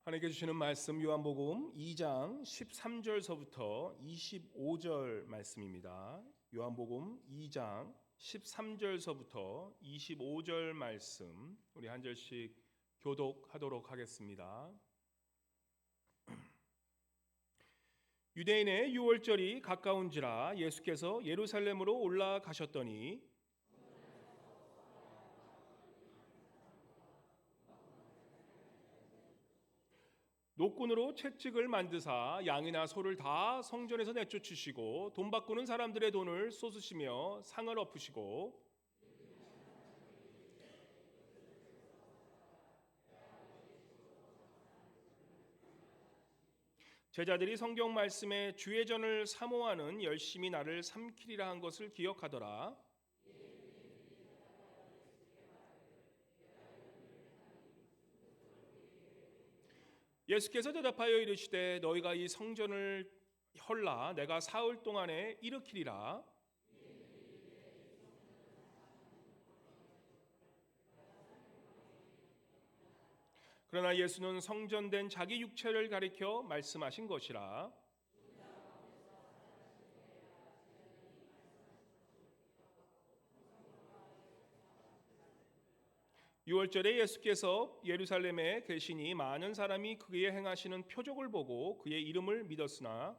하나님께 주시는 말씀 요한복음 2장 13절서부터 25절 말씀입니다. 요한복음 2장 13절서부터 25절 말씀 우리 한 절씩 교독하도록 하겠습니다. 유대인의 유월절이 가까운지라 예수께서 예루살렘으로 올라가셨더니 노끈으로 채찍을 만드사 양이나 소를 다 성전에서 내쫓으시고 돈 바꾸는 사람들의 돈을 쏟으시며 상을 엎으시고 제자들이 성경 말씀에 주의 전을 사모하는 열심히 나를 삼키리라 한 것을 기억하더라. 예수께서 대답하여 이르시되 너희가 이 성전을 헐라 내가 사흘 동안에 일으키리라. 그러나 예수는 성전된 자기 육체를 가리켜 말씀하신 것이라. 유월절에 예수께서 예루살렘에 계시니 많은 사람이 그의 행하시는 표적을 보고 그의 이름을 믿었으나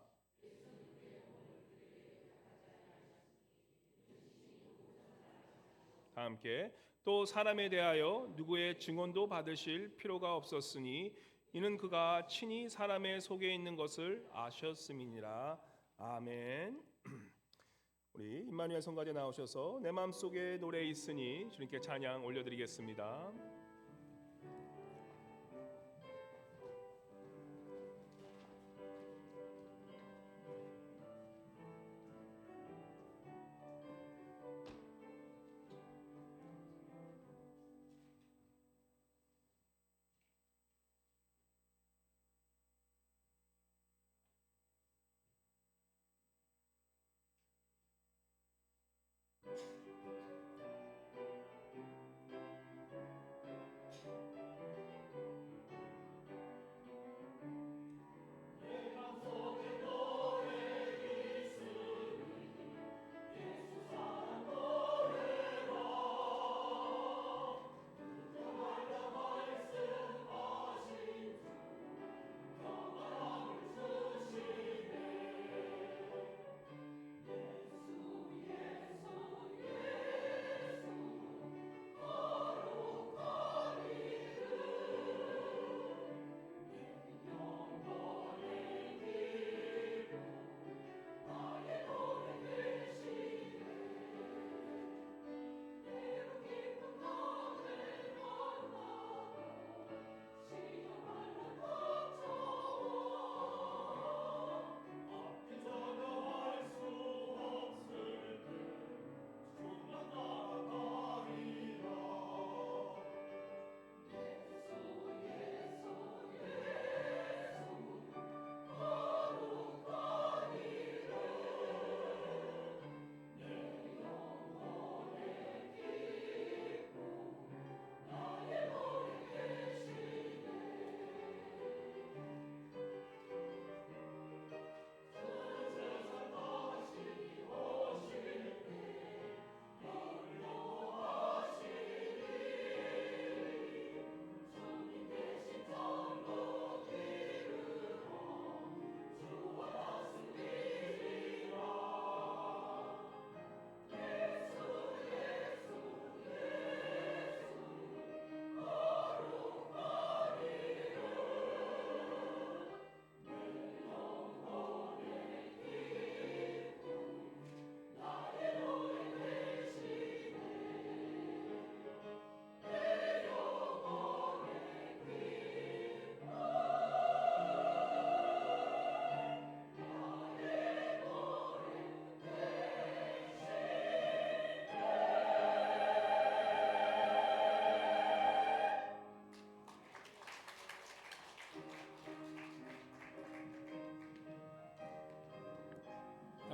다 함께 또 사람에 대하여 누구의 증언도 받으실 필요가 없었으니 이는 그가 친히 사람의 속에 있는 것을 아셨음이니라. 아멘. 우리 임마누엘 성가대 나오셔서 내 마음속에 노래 있으니 주님께 찬양 올려드리겠습니다.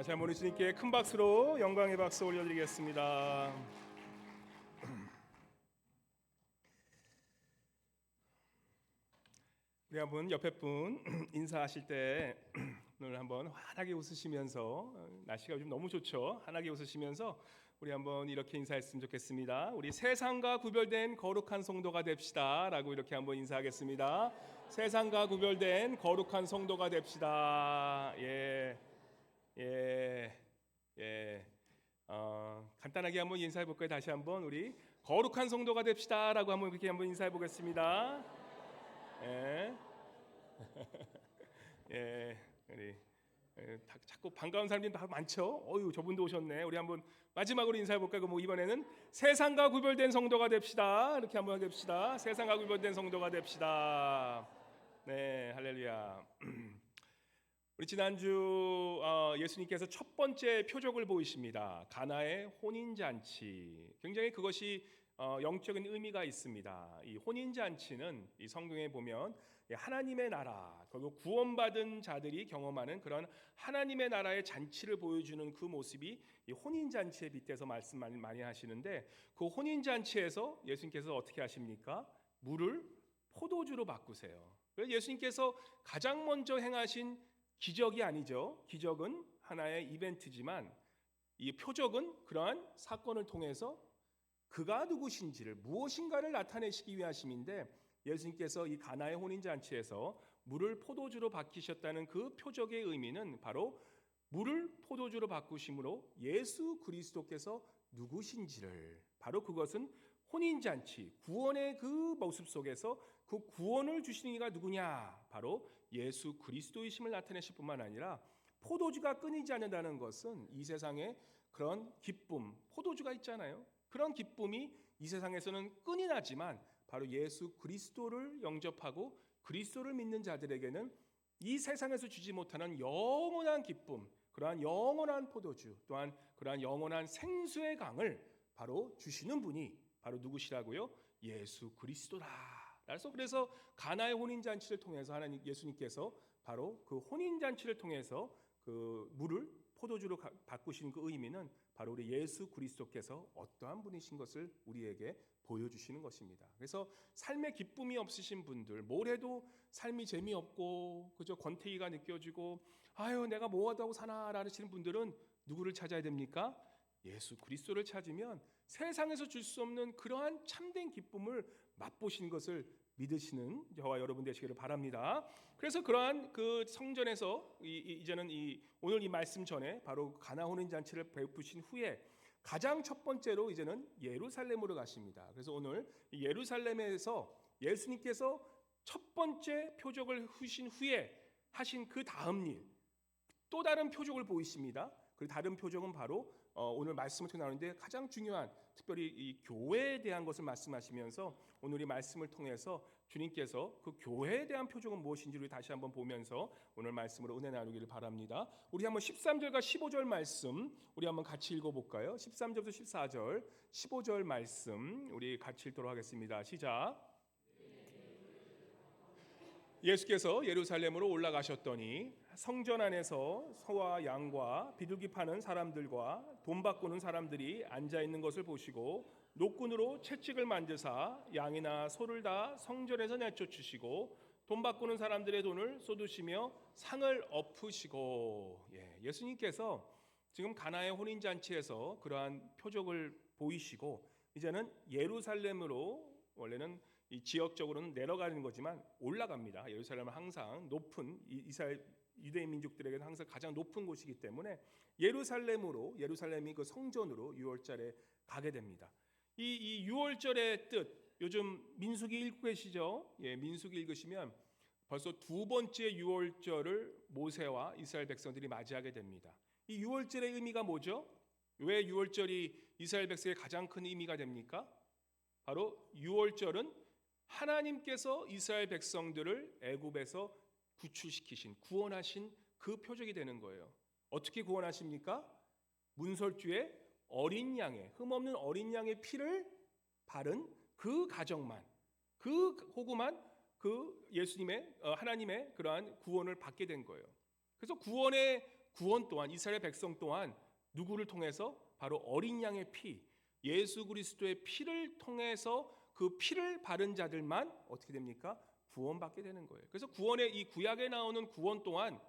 다시 한번 우리 주님께 큰 박수로 영광의 박수 올려드리겠습니다. 우리 한번 옆에 분 인사하실 때 오늘 한번 환하게 웃으시면서 날씨가 요즘 너무 좋죠. 환하게 웃으시면서 우리 한번 이렇게 인사했으면 좋겠습니다. 우리 세상과 구별된 거룩한 성도가 됩시다라고 이렇게 한번 인사하겠습니다. 세상과 구별된 거룩한 성도가 됩시다. 예, 예, 예. 간단하게 한번 인사해 볼까요? 다시 한번 우리 거룩한 성도가 됩시다라고 한번 이렇게 한번 인사해 보겠습니다. 예. 예, 우리 자꾸 반가운 사람들이 다 많죠. 어유, 저분도 오셨네. 우리 한번 마지막으로 인사해 볼까요? 뭐 이번에는 세상과 구별된 성도가 됩시다. 이렇게 한번 해봅시다. 세상과 구별된 성도가 됩시다. 네, 할렐루야. 우리 지난주 예수님께서 첫 번째 표적을 보이십니다. 가나의 혼인 잔치. 굉장히 그것이 영적인 의미가 있습니다. 이 혼인 잔치는 이 성경에 보면 하나님의 나라, 결국 구원받은 자들이 경험하는 그런 하나님의 나라의 잔치를 보여주는 그 모습이 이 혼인 잔치에 빗대서 말씀 많이 하시는데, 그 혼인 잔치에서 예수님께서 어떻게 하십니까? 물을 포도주로 바꾸세요. 그래서 예수님께서 가장 먼저 행하신 기적이 아니죠. 기적은 하나의 이벤트지만 이 표적은 그러한 사건을 통해서 그가 누구신지를, 무엇인가를 나타내시기 위하심인데, 예수님께서 이 가나의 혼인잔치에서 물을 포도주로 바뀌셨다는 그 표적의 의미는 바로 물을 포도주로 바꾸심으로 예수 그리스도께서 누구신지를, 바로 그것은 혼인잔치, 구원의 그 모습 속에서 그 구원을 주시는 이가 누구냐, 바로 예수 그리스도이심을 나타내실 뿐만 아니라, 포도주가 끊이지 않는다는 것은 이 세상에 그런 기쁨, 포도주가 있잖아요. 그런 기쁨이 이 세상에서는 끈이 나지만 바로 예수 그리스도를 영접하고 그리스도를 믿는 자들에게는 이 세상에서 주지 못하는 영원한 기쁨, 그러한 영원한 포도주, 또한 그러한 영원한 생수의 강을 바로 주시는 분이 바로 누구시라고요? 예수 그리스도라. 그래서 가나의 혼인 잔치를 통해서 하나님 예수님께서 바로 그 혼인 잔치를 통해서 그 물을 포도주로 바꾸신 그 의미는 바로 우리 예수 그리스도께서 어떠한 분이신 것을 우리에게 보여주시는 것입니다. 그래서 삶에 기쁨이 없으신 분들, 뭘 해도 삶이 재미없고 그저 권태기가 느껴지고 아유 내가 뭐하다고 사나라는 분들은 누구를 찾아야 됩니까? 예수 그리스도를 찾으면 세상에서 줄 수 없는 그러한 참된 기쁨을 맛보신 것을 믿으시는 저와 여러분 되시기를 바랍니다. 그래서 그러한 그 성전에서 이제는 오늘 이 말씀 전에 바로 가나 혼인 잔치를 베푸신 후에 가장 첫 번째로 이제는 예루살렘으로 가십니다. 그래서 오늘 예루살렘에서 예수님께서 첫 번째 표적을 하신 후에 하신 그 다음 일, 또 다른 표적을 보이십니다. 그 다른 표적은 바로 오늘 말씀을 통해 나오는데 가장 중요한, 특별히 이 교회에 대한 것을 말씀하시면서 오늘 이 말씀을 통해서 주님께서 그 교회에 대한 표적은 무엇인지를 다시 한번 보면서 오늘 말씀으로 은혜 나누기를 바랍니다. 우리 한번 13절과 15절 말씀 우리 한번 같이 읽어볼까요? 13절부터 14절, 15절 말씀 우리 같이 읽도록 하겠습니다. 시작. 예수께서 예루살렘으로 올라가셨더니 성전 안에서 소와 양과 비둘기 파는 사람들과 돈 바꾸는 사람들이 앉아 있는 것을 보시고 노끈으로 채찍을 만드사 양이나 소를 다 성전에서 내쫓으시고 돈 바꾸는 사람들의 돈을 쏟으시며 상을 엎으시고. 예수님께서 지금 가나의 혼인 잔치에서 그러한 표적을 보이시고 이제는 예루살렘으로, 원래는 이 지역적으로는 내려가는 거지만 올라갑니다. 예루살렘은 항상 높은 이스라엘 유대인 민족들에게는 항상 가장 높은 곳이기 때문에 예루살렘이 그 성전으로 유월절에 가게 됩니다. 이 유월절의 뜻, 요즘 민수기 읽고 계시죠? 민수기 읽으시면 벌써 두 번째 유월절을 모세와 이스라엘 백성들이 맞이하게 됩니다. 이 유월절의 의미가 뭐죠? 왜 유월절이 이스라엘 백성의 가장 큰 의미가 됩니까? 바로 유월절은 하나님께서 이스라엘 백성들을 애굽에서 구출시키신, 구원하신 그 표적이 되는 거예요. 어떻게 구원하십니까? 문설주에 어린 양의, 흠없는 어린 양의 피를 바른 그 가정만, 그 호구만 그 예수님의 하나님의 그러한 구원을 받게 된 거예요. 그래서 구원 또한 이스라엘 백성 또한 누구를 통해서? 바로 어린 양의 피, 예수 그리스도의 피를 통해서 그 피를 바른 자들만 어떻게 됩니까? 구원받게 되는 거예요. 그래서 구원의 이 구약에 나오는 구원 또한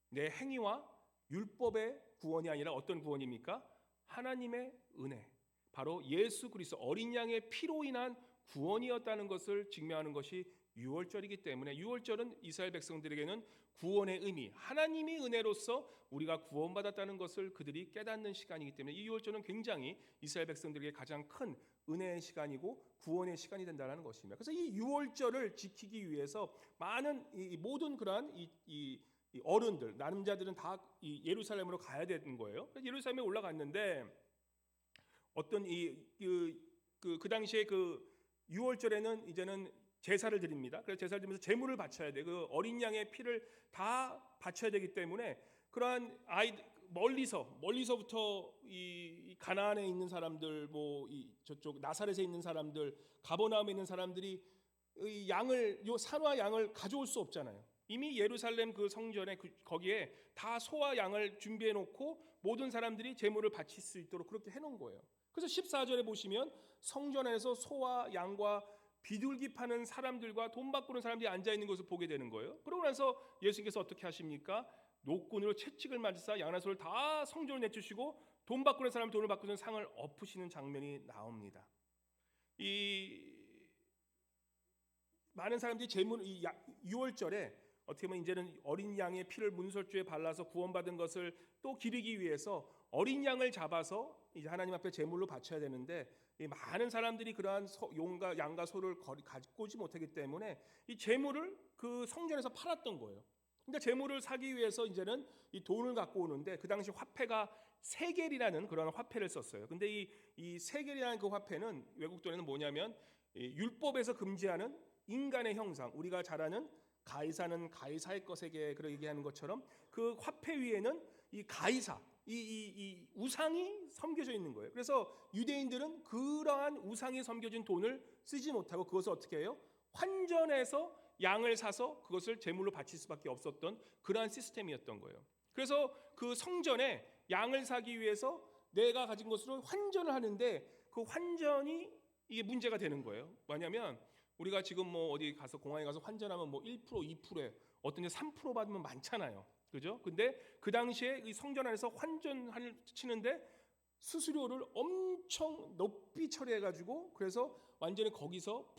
내 행위와 율법의 구원이 아니라 어떤 구원입니까? 하나님의 은혜, 바로 예수 그리스도 어린 양의 피로 인한 구원이었다는 것을 증명하는 것이 유월절이기 때문에 유월절은 이스라엘 백성들에게는 구원의 의미, 하나님의 은혜로서 우리가 구원받았다는 것을 그들이 깨닫는 시간이기 때문에 이 유월절은 굉장히 이스라엘 백성들에게 가장 큰 은혜의 시간이고 구원의 시간이 된다는 것입니다. 그래서 이 유월절을 지키기 위해서 많은 이 모든 그러한 이 어른들, 남자들은 다 이 예루살렘으로 가야 되는 거예요. 예루살렘에 올라갔는데 어떤 그 당시에 그 유월절에는 이제는 제사를 드립니다. 그래서 제사를 드리면서 제물을 바쳐야 돼. 그 어린 양의 피를 다 바쳐야 되기 때문에 그러한 멀리서부터 이 가나안에 있는 사람들, 뭐 이 저쪽 나사렛에 있는 사람들, 가버나움에 있는 사람들이 이 양을 요 산과 양을 가져올 수 없잖아요. 이미 예루살렘 그 성전에 거기에 다 소와 양을 준비해 놓고 모든 사람들이 제물을 바칠 수 있도록 그렇게 해 놓은 거예요. 그래서 14절에 보시면 성전 안에서 소와 양과 비둘기 파는 사람들과 돈 바꾸는 사람들이 앉아 있는 것을 보게 되는 거예요. 그러고 나서 예수님께서 어떻게 하십니까? 노끈으로 채찍을 맞으사 양나소를 다 성전을 내주시고 돈 바꾸는 사람 돈을 바꾸는 상을 엎으시는 장면이 나옵니다. 이 많은 사람들이 이 유월절에 어떻게 보면 이제는 어린 양의 피를 문설주에 발라서 구원받은 것을 또 기리기 위해서 어린 양을 잡아서 이제 하나님 앞에 제물로 바쳐야 되는데 이 많은 사람들이 그러한 용과 양과 소를 가지고 오지 못하기 때문에 이 제물을 그 성전에서 팔았던 거예요. 그러니까 제물을 사기 위해서 이제는 이 돈을 갖고 오는데 그 당시 화폐가 세겔이라는 그런 화폐를 썼어요. 근데 이 세겔이라는 그 화폐는 외국 돈에는 뭐냐면 율법에서 금지하는 인간의 형상, 우리가 잘 아는 가이사는 가이사의 것에게 그렇게 얘기하는 것처럼 그 화폐 위에는 이 가이사, 이 우상이 섬겨져 있는 거예요. 그래서 유대인들은 그러한 우상이 섬겨진 돈을 쓰지 못하고 그것을 어떻게 해요? 환전해서 양을 사서 그것을 제물로 바칠 수밖에 없었던 그러한 시스템이었던 거예요. 그래서 그 성전에 양을 사기 위해서 내가 가진 것으로 환전을 하는데 그 환전이 이게 문제가 되는 거예요. 뭐냐면 우리가 지금 뭐 어디 가서 공항에 가서 환전하면 뭐 1%, 2%에 어떤 데 3% 받으면 많잖아요. 그죠? 근데 그 당시에 이 성전 안에서 환전을 치는데 수수료를 엄청 높이 처리해 가지고 그래서 완전히 거기서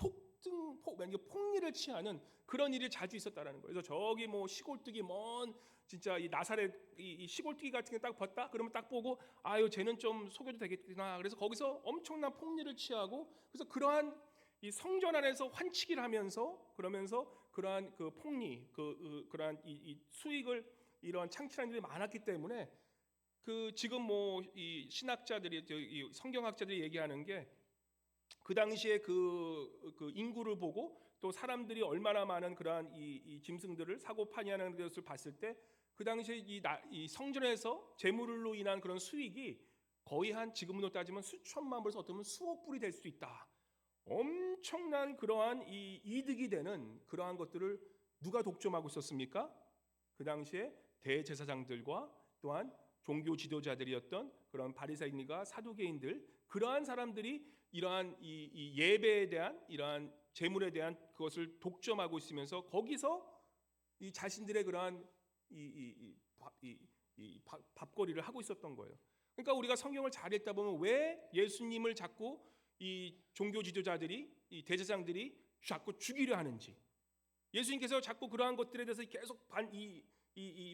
폭리를 취하는 그런 일이 자주 있었다라는 거예요. 그래서 저기 뭐 시골뜨기 먼 진짜 이 나사렛 이 시골뜨기 같은 게 딱 봤다 그러면 딱 보고 아유 쟤는 좀 속여도 되겠구나. 그래서 거기서 엄청난 폭리를 취하고 그래서 그러한 이 성전 안에서 환치기를 하면서 그러면서 그러한 그 폭리 그러한 이 수익을 이러한 창출한 일이 많았기 때문에 그 지금 뭐 이 신학자들이 이 성경학자들이 얘기하는 게 그 당시에 그 인구를 보고 또 사람들이 얼마나 많은 그러한 이 짐승들을 사고 파니하는 것을 봤을 때 그 당시에 이 성전에서 제물로 인한 그런 수익이 거의 한 지금으로 따지면 수천만 불에서 어쩌면 수억 불이 될 수 있다. 엄청난 그러한 이 이득이 되는 그러한 것들을 누가 독점하고 있었습니까? 그 당시에 대제사장들과 또한 종교 지도자들이었던 그런 바리새인과 사두개인들 그러한 사람들이 이러한 이 예배에 대한 이러한 제물에 대한 그것을 독점하고 있으면서 거기서 이 자신들의 그러한 밥거리를 하고 있었던 거예요. 그러니까 우리가 성경을 잘 읽다 보면 왜 예수님을 자꾸 이 종교 지도자들이 이 대제사장들이 자꾸 죽이려 하는지 예수님께서 자꾸 그러한 것들에 대해서 계속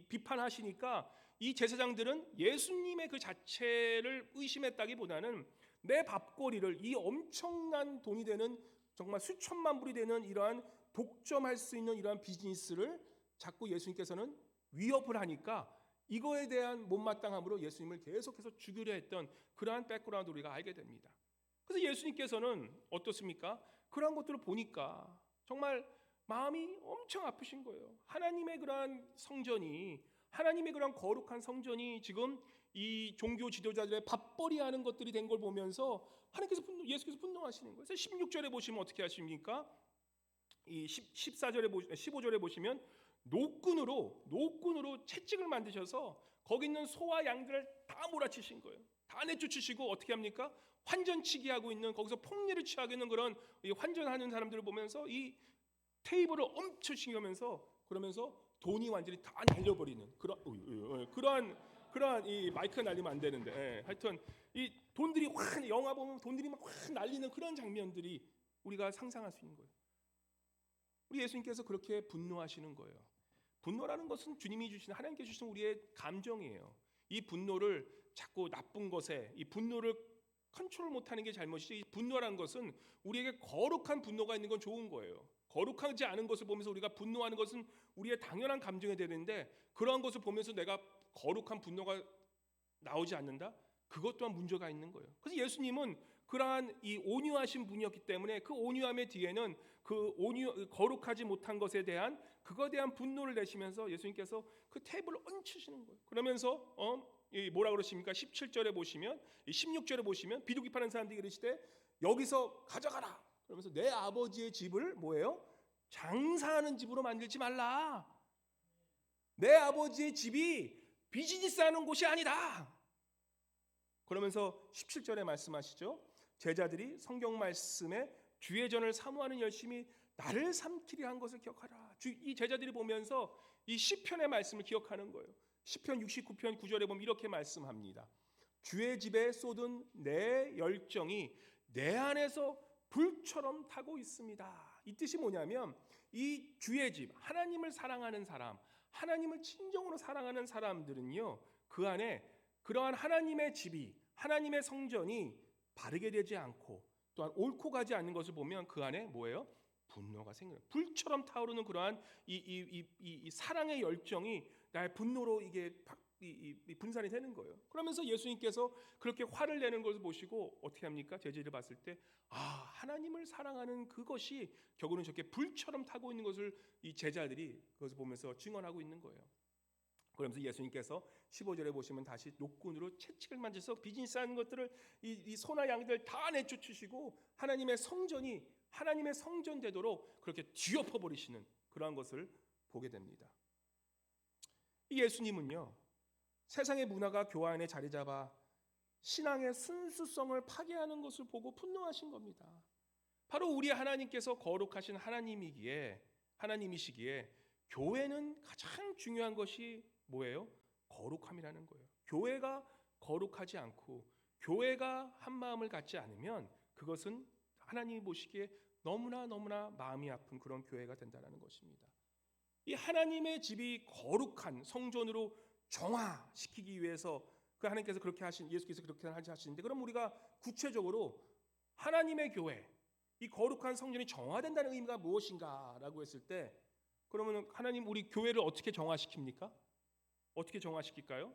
비판하시니까 이 제사장들은 예수님의 그 자체를 의심했다기보다는 내 밥거리를 이 엄청난 돈이 되는 정말 수천만 불이 되는 이러한 독점할 수 있는 이러한 비즈니스를 자꾸 예수님께서는 위협을 하니까 이거에 대한 못마땅함으로 예수님을 계속해서 죽이려 했던 그러한 백그라운드 우리가 알게 됩니다. 그래서 예수님께서는 어떻습니까? 그러한 것들을 보니까 정말 마음이 엄청 아프신 거예요. 하나님의 그러한 성전이 하나님의 그러한 거룩한 성전이 지금 이 종교 지도자들의 밥벌이하는 것들이 된 걸 보면서 예수께서 분노하시는 거예요. 그래서 16절에 보시면 어떻게 하십니까? 이 15절에 보시면 노끈으로 채찍을 만드셔서 거기 있는 소와 양들을 다 몰아치신 거예요. 다 내쫓으시고 어떻게 합니까? 환전치기 하고 있는 거기서 폭리를 취하고 있는 그런 환전하는 사람들을 보면서 이 테이블을 엄청 치면서 그러면서 돈이 완전히 다 날려버리는 그러한 이 마이크가 날리면 안 되는데 하여튼 이 돈들이 확 영화 보면 돈들이 막 확 날리는 그런 장면들이 우리가 상상할 수 있는 거예요. 우리 예수님께서 그렇게 분노하시는 거예요. 분노라는 것은 주님이 주신 하나님께 주신 우리의 감정이에요. 이 분노를 자꾸 나쁜 것에 이 분노를 컨트롤 못하는 게 잘못이지. 이 분노라는 것은 우리에게 거룩한 분노가 있는 건 좋은 거예요. 거룩하지 않은 것을 보면서 우리가 분노하는 것은 우리의 당연한 감정이 되는데 그러한 것을 보면서 내가 거룩한 분노가 나오지 않는다? 그것 또한 문제가 있는 거예요. 그래서 예수님은 그러한 이 온유하신 분이었기 때문에 그 온유함의 뒤에는 그 거룩하지 못한 것에 대한 그거에 대한 분노를 내시면서 예수님께서 그 테이블을 얹히시는 거예요. 그러면서 뭐라 그러십니까? 17절에 보시면 16절에 보시면 비둘기 파는 사람들이 이르시되 여기서 가져가라. 그러면서 내 아버지의 집을 뭐예요? 장사하는 집으로 만들지 말라. 내 아버지의 집이 비즈니스 하는 곳이 아니다. 그러면서 17절에 말씀하시죠. 제자들이 성경 말씀에 주의 전을 사모하는 열심히 나를 삼키려 한 것을 기억하라. 이 제자들이 보면서 이 시편의 말씀을 기억하는 거예요. 시편 69편 9절에 보면 이렇게 말씀합니다. 주의 집에 쏟은 내 열정이 내 안에서 불처럼 타고 있습니다. 이 뜻이 뭐냐면 이 주의 집, 하나님을 사랑하는 사람, 하나님을 진정으로 사랑하는 사람들은요, 그 안에 그러한 하나님의 집이, 하나님의 성전이 바르게 되지 않고 또한 옳고 가지 않는 것을 보면 그 안에 뭐예요? 분노가 생겨요. 불처럼 타오르는 그러한 이 사랑의 열정이 나의 분노로 이게 분산이 되는 거예요. 그러면서 예수님께서 그렇게 화를 내는 것을 보시고 어떻게 합니까? 제자들을 봤을 때 하나님을 사랑하는 그것이 결국은 저렇게 불처럼 타고 있는 것을 이 제자들이 그것을 보면서 증언하고 있는 거예요. 그러면서 예수님께서 15절에 보시면 다시 노끈으로 채찍을 만져서 비즈니스 하는 것들을 이 소나 양들 다 내쫓으시고 하나님의 성전이 하나님의 성전 되도록 그렇게 뒤엎어 버리시는 그러한 것을 보게 됩니다. 이 예수님은요, 세상의 문화가 교회 안에 자리 잡아 신앙의 순수성을 파괴하는 것을 보고 분노하신 겁니다. 바로 우리 하나님께서 거룩하신 하나님이시기에 교회는 가장 중요한 것이 뭐예요? 거룩함이라는 거예요. 교회가 거룩하지 않고 교회가 한 마음을 갖지 않으면 그것은 하나님이 보시기에 너무나 마음이 아픈 그런 교회가 된다는 것입니다. 이 하나님의 집이 거룩한 성전으로 정화시키기 위해서 그 하나님께서 그렇게 예수께서 그렇게 하시는데, 그럼 우리가 구체적으로 하나님의 교회, 이 거룩한 성전이 정화된다는 의미가 무엇인가라고 했을 때, 그러면 하나님 우리 교회를 어떻게 정화시킵니까? 어떻게 정화시킬까요?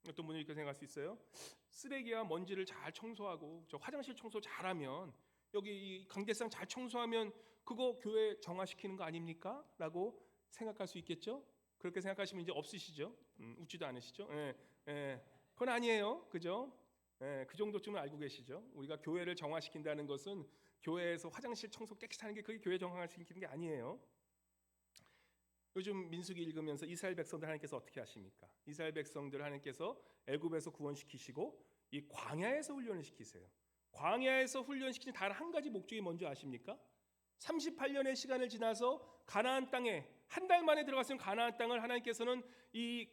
어떤 분이 이렇게 생각할 수 있어요. 쓰레기와 먼지를 잘 청소하고 저 화장실 청소 잘하면, 여기 이 강대상 잘 청소하면 그거 교회 정화시키는 거 아닙니까? 라고 생각할 수 있겠죠? 그렇게 생각하시면 이제 없으시죠? 웃지도 않으시죠? 그건 아니에요. 그죠? 그 정도쯤은 알고 계시죠? 우리가 교회를 정화시킨다는 것은 교회에서 화장실 청소 깨끗이 하는 게 그게 교회 정화시키는 게 아니에요. 요즘 민수기 읽으면서 이스라엘 백성들 하나님께서 어떻게 하십니까? 이스라엘 백성들 하나님께서 애굽에서 구원시키시고 이 광야에서 훈련을 시키세요. 광야에서 훈련시키는 단 한 가지 목적이 뭔지 아십니까? 38년의 시간을 지나서 가나안 땅에 한 달 만에 들어갔으면 가나안 땅을 하나님께서는 이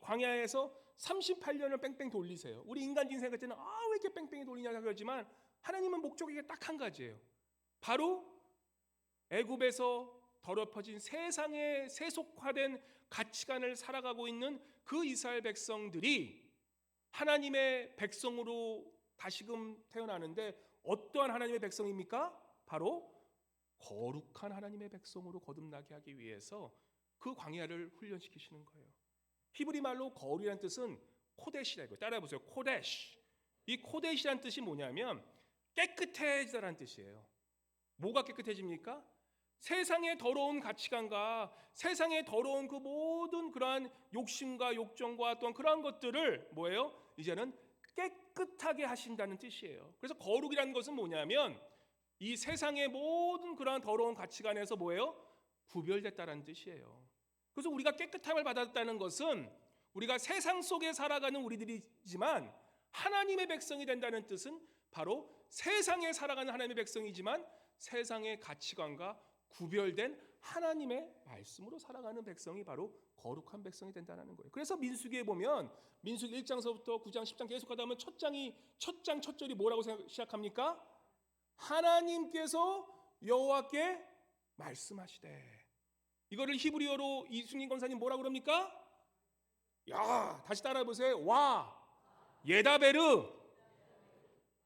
광야에서 38년을 뺑뺑 돌리세요. 우리 인간적인 생각할 때는 왜 이렇게 뺑뺑이 돌리냐 그러지만 하나님은 목적이 딱 한 가지예요. 바로 애굽에서 더럽혀진 세상에 세속화된 가치관을 살아가고 있는 그 이스라엘 백성들이 하나님의 백성으로 다시금 태어나는데 어떠한 하나님의 백성입니까? 바로 거룩한 하나님의 백성으로 거듭나게 하기 위해서 그 광야를 훈련시키시는 거예요. 히브리 말로 거룩이라는 뜻은 코데시라고. 따라해 보세요. 코데시. 이 코데시라는 뜻이 뭐냐면 깨끗해지다라는 뜻이에요. 뭐가 깨끗해집니까? 세상의 더러운 가치관과 세상의 더러운 그 모든 그러한 욕심과 욕정과 또한 그러한 것들을 뭐예요? 이제는 깨끗하게 하신다는 뜻이에요. 그래서 거룩이라는 것은 뭐냐면 이 세상의 모든 그러한 더러운 가치관에서 뭐예요? 구별됐다는 뜻이에요. 그래서 우리가 깨끗함을 받았다는 것은 우리가 세상 속에 살아가는 우리들이지만 하나님의 백성이 된다는 뜻은 바로 세상에 살아가는 하나님의 백성이지만 세상의 가치관과 구별된 하나님의 말씀으로 살아가는 백성이 바로 거룩한 백성이 된다는 거예요. 그래서 민수기에 보면 민수기 1장서부터 9장 10장 계속 가다 보면 첫 장 첫 절이 뭐라고 시작합니까? 하나님께서 여호와께 말씀하시되. 이거를 히브리어로 이승민 권사님 뭐라고 그럽니까? 야, 다시 따라해 보세요. 와 예다베르.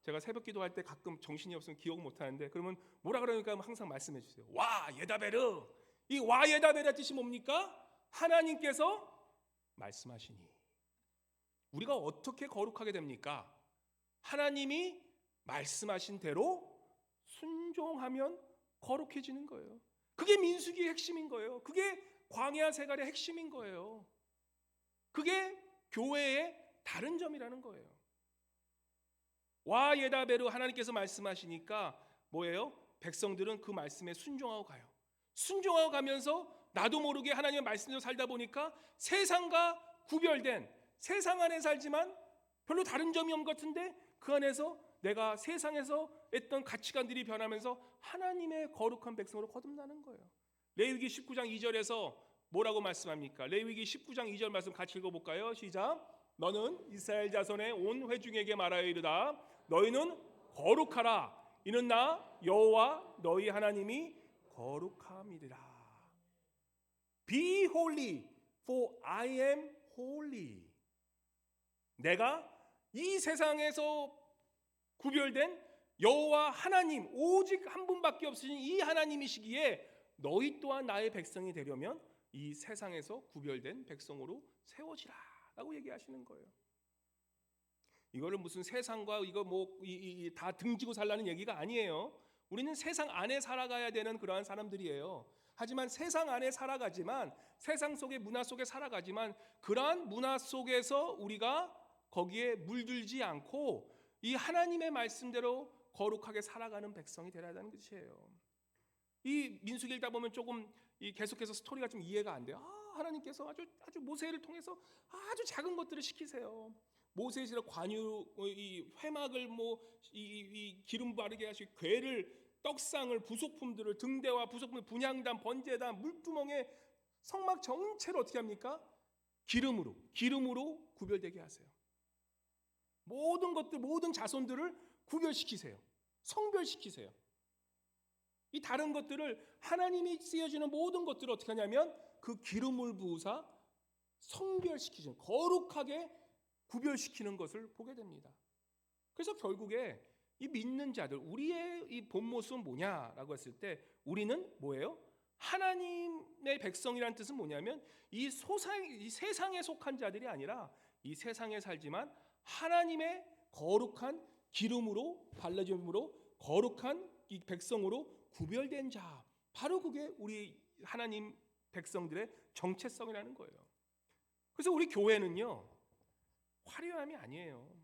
제가 새벽 기도할 때 가끔 정신이 없으면 기억 못 하는데 그러면 뭐라 그러니까 항상 말씀해 주세요. 와 예다베르. 이 와 예다베르의 뜻이 뭡니까? 하나님께서 말씀하시니. 우리가 어떻게 거룩하게 됩니까? 하나님이 말씀하신 대로 순종하면 거룩해지는 거예요. 그게 민수기의 핵심인 거예요. 그게 광야 생활의 핵심인 거예요. 그게 교회의 다른 점이라는 거예요. 와 예다베르 하나님께서 말씀하시니까 뭐예요? 백성들은 그 말씀에 순종하고 가요. 순종하고 가면서 나도 모르게 하나님의 말씀대로 살다 보니까 세상과 구별된 세상 안에 살지만 별로 다른 점이 없는 것 같은데 그 안에서 내가 세상에서 했던 가치관들이 변하면서 하나님의 거룩한 백성으로 거듭나는 거예요. 레위기 19장 2절에서 뭐라고 말씀합니까? 레위기 19장 2절 말씀 같이 읽어볼까요? 시작. 너는 이스라엘 자손의 온 회중에게 말하여 이르다. 너희는 거룩하라. 이는 나 여호와 너희 하나님이 거룩함이리라. Be holy, for I am holy. 내가 이 세상에서 구별된 여호와 하나님 오직 한 분밖에 없으신 이 하나님이시기에 너희 또한 나의 백성이 되려면 이 세상에서 구별된 백성으로 세워지라 라고 얘기하시는 거예요. 이거를 무슨 세상과 이거 뭐 다 등지고 살라는 얘기가 아니에요. 우리는 세상 안에 살아가야 되는 그러한 사람들이에요. 하지만 세상 안에 살아가지만 세상 속의 문화 속에 살아가지만 그러한 문화 속에서 우리가 거기에 물들지 않고 이 하나님의 말씀대로 거룩하게 살아가는 백성이 되어야 하는 것이에요. 이 민수기 읽다 보면 조금 계속해서 스토리가 좀 이해가 안 돼요. 하나님께서 아주 모세를 통해서 아주 작은 것들을 시키세요. 모세시라 관유 이 회막을 이 기름 바르게 하시고 궤를 떡상을 부속품들을 등대와 부속품 분향단 번제단 물두멍에 성막 전체를 어떻게 합니까? 기름으로 구별되게 하세요. 모든 것들 모든 자손들을 구별시키세요. 성별시키세요. 이 다른 것들을 하나님이 쓰여지는 모든 것들을 어떻게 하냐면 그 기름을 부으사 성별시키시는 거룩하게 구별시키는 것을 보게 됩니다. 그래서 결국에 이 믿는 자들 우리의 이 본 모습은 뭐냐라고 했을 때 우리는 뭐예요? 하나님의 백성이라는 뜻은 뭐냐면 이 세상에 속한 자들이 아니라 이 세상에 살지만 하나님의 거룩한 기름으로 발라짐으로 거룩한 이 백성으로 구별된 자, 바로 그게 우리 하나님 백성들의 정체성이라는 거예요. 그래서 우리 교회는요 화려함이 아니에요.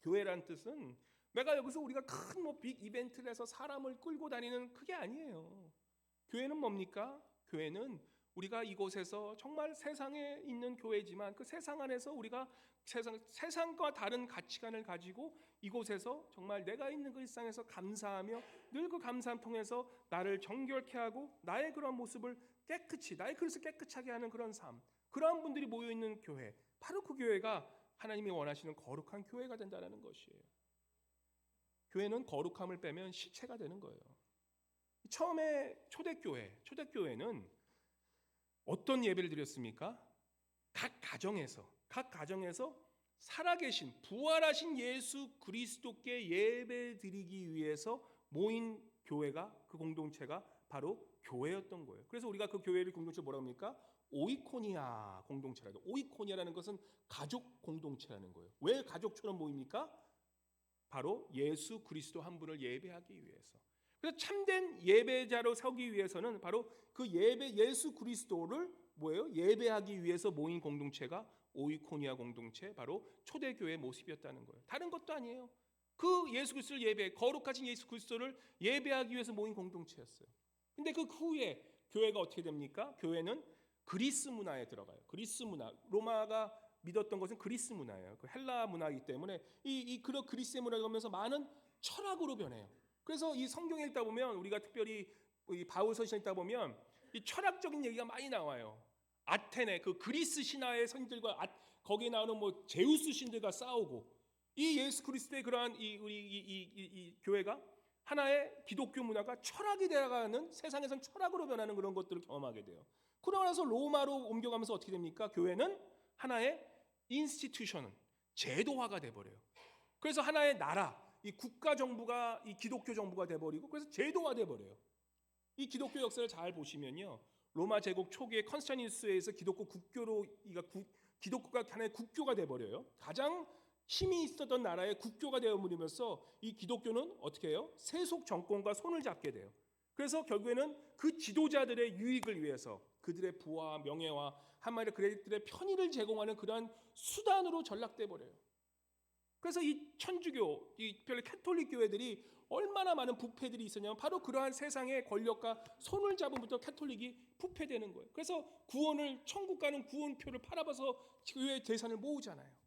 교회란 뜻은 내가 여기서 우리가 큰 빅 이벤트를 해서 사람을 끌고 다니는 그게 아니에요. 교회는 뭡니까? 교회는 우리가 이곳에서 정말 세상에 있는 교회지만 그 세상 안에서 우리가 세상과 다른 가치관을 가지고 이곳에서 정말 내가 있는 그 일상에서 감사하며 늘 그 감사함 통해서 나를 정결케 하고 나의 그런 모습을 깨끗이 나의 그릇을 깨끗하게 하는 그런 삶, 그러한 분들이 모여 있는 교회, 바로 그 교회가 하나님이 원하시는 거룩한 교회가 된다는 것이에요. 교회는 거룩함을 빼면 실체가 되는 거예요. 처음에 초대교회는 어떤 예배를 드렸습니까? 각 가정에서 살아계신 부활하신 예수 그리스도께 예배 드리기 위해서 모인 교회가 그 공동체가 바로 교회였던 거예요. 그래서 우리가 그 교회를 공동체 뭐라고 합니까? 오이코니아 공동체라고. 오이코니아라는 것은 가족 공동체라는 거예요. 왜 가족처럼 모입니까? 바로 예수 그리스도 한 분을 예배하기 위해서. 그래서 참된 예배자로 서기 위해서는 바로 그 예수 그리스도를 예배하기 위해서 모인 공동체가 오이코니아 공동체, 바로 초대교회의 모습이었다는 거예요. 다른 것도 아니에요. 그 예수 그리스도를 거룩하신 예수 그리스도를 예배하기 위해서 모인 공동체였어요. 근데 그 후에 교회가 어떻게 됩니까? 교회는 그리스 문화에 들어가요. 그리스 문화, 로마가 믿었던 것은 그리스 문화예요. 그 헬라 문화이기 때문에 그리스의 문화를 보면서 많은 철학으로 변해요. 그래서 이 성경에 읽다 보면 우리가 특별히 이 바울서신에 읽다 보면 이 철학적인 얘기가 많이 나와요. 아테네 그 그리스 신화의 선들과 거기에 나오는 뭐 제우스 신들과 싸우고 이 예수 그리스도의 그러한 이 교회가 하나의 기독교 문화가 철학이 되어가는 세상에선 철학으로 변하는 그런 것들을 경험하게 돼요. 그러고 나서 로마로 옮겨가면서 어떻게 됩니까? 교회는 하나의 인스티튜션, 제도화가 돼버려요. 그래서 하나의 나라, 이 국가 정부가 이 기독교 정부가 돼버리고 그래서 제도화 돼버려요. 이 기독교 역사를 잘 보시면요, 로마 제국 초기에 컨스탄티누스에 의해서 기독교 국교로 기독교가 하나의 국교가 돼버려요. 가장 힘이 있었던 나라의 국교가 되어버리면서 이 기독교는 어떻게 해요? 세속 정권과 손을 잡게 돼요. 그래서 결국에는 그 지도자들의 유익을 위해서 그들의 부와 명예와 한마디로 그들의 편의를 제공하는 그러한 수단으로 전락돼 버려요. 그래서 이 천주교, 이 특별히 캐톨릭 교회들이 얼마나 많은 부패들이 있었냐면 바로 그러한 세상의 권력과 손을 잡음부터 캐톨릭이 부패되는 거예요. 그래서 구원을 천국 가는 구원표를 팔아봐서 교회 재산을 모으잖아요.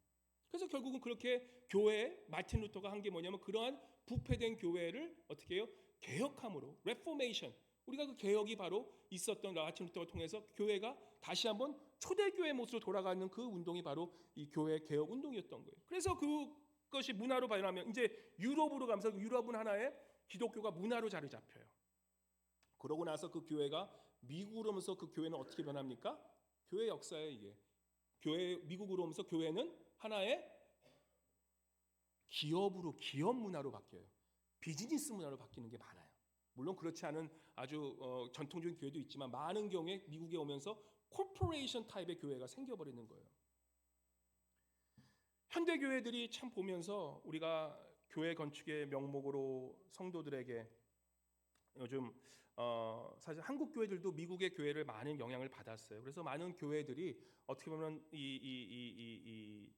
그래서 결국은 그렇게 교회 마틴 루터가 한 게 뭐냐면 그러한 부패된 교회를 어떻게 해요? 개혁함으로 레포메이션. 우리가 그 개혁이 바로 있었던 마틴 루터를 통해서 교회가 다시 한번 초대교회 모습으로 돌아가는 그 운동이 바로 이 교회 개혁 운동이었던 거예요. 그래서 그것이 문화로 발현하면 이제 유럽으로 가면서 유럽은 하나의 기독교가 문화로 자리 잡혀요. 그러고 나서 그 교회가 미국으로 오면서 그 교회는 어떻게 변합니까? 교회 역사예요, 이게. 미국으로 오면서 교회는 하나의 기업 문화로 바뀌어요. 비즈니스 문화로 바뀌는 게 많아요. 물론 그렇지 않은 아주 전통적인 교회도 있지만 많은 경우에 미국에 오면서 코퍼레이션 타입의 교회가 생겨버리는 거예요. 현대 교회들이 참 보면서 우리가 교회 건축의 명목으로 성도들에게 요즘 사실 한국 교회들도 미국의 교회를 많은 영향을 받았어요. 그래서 많은 교회들이 어떻게 보면 이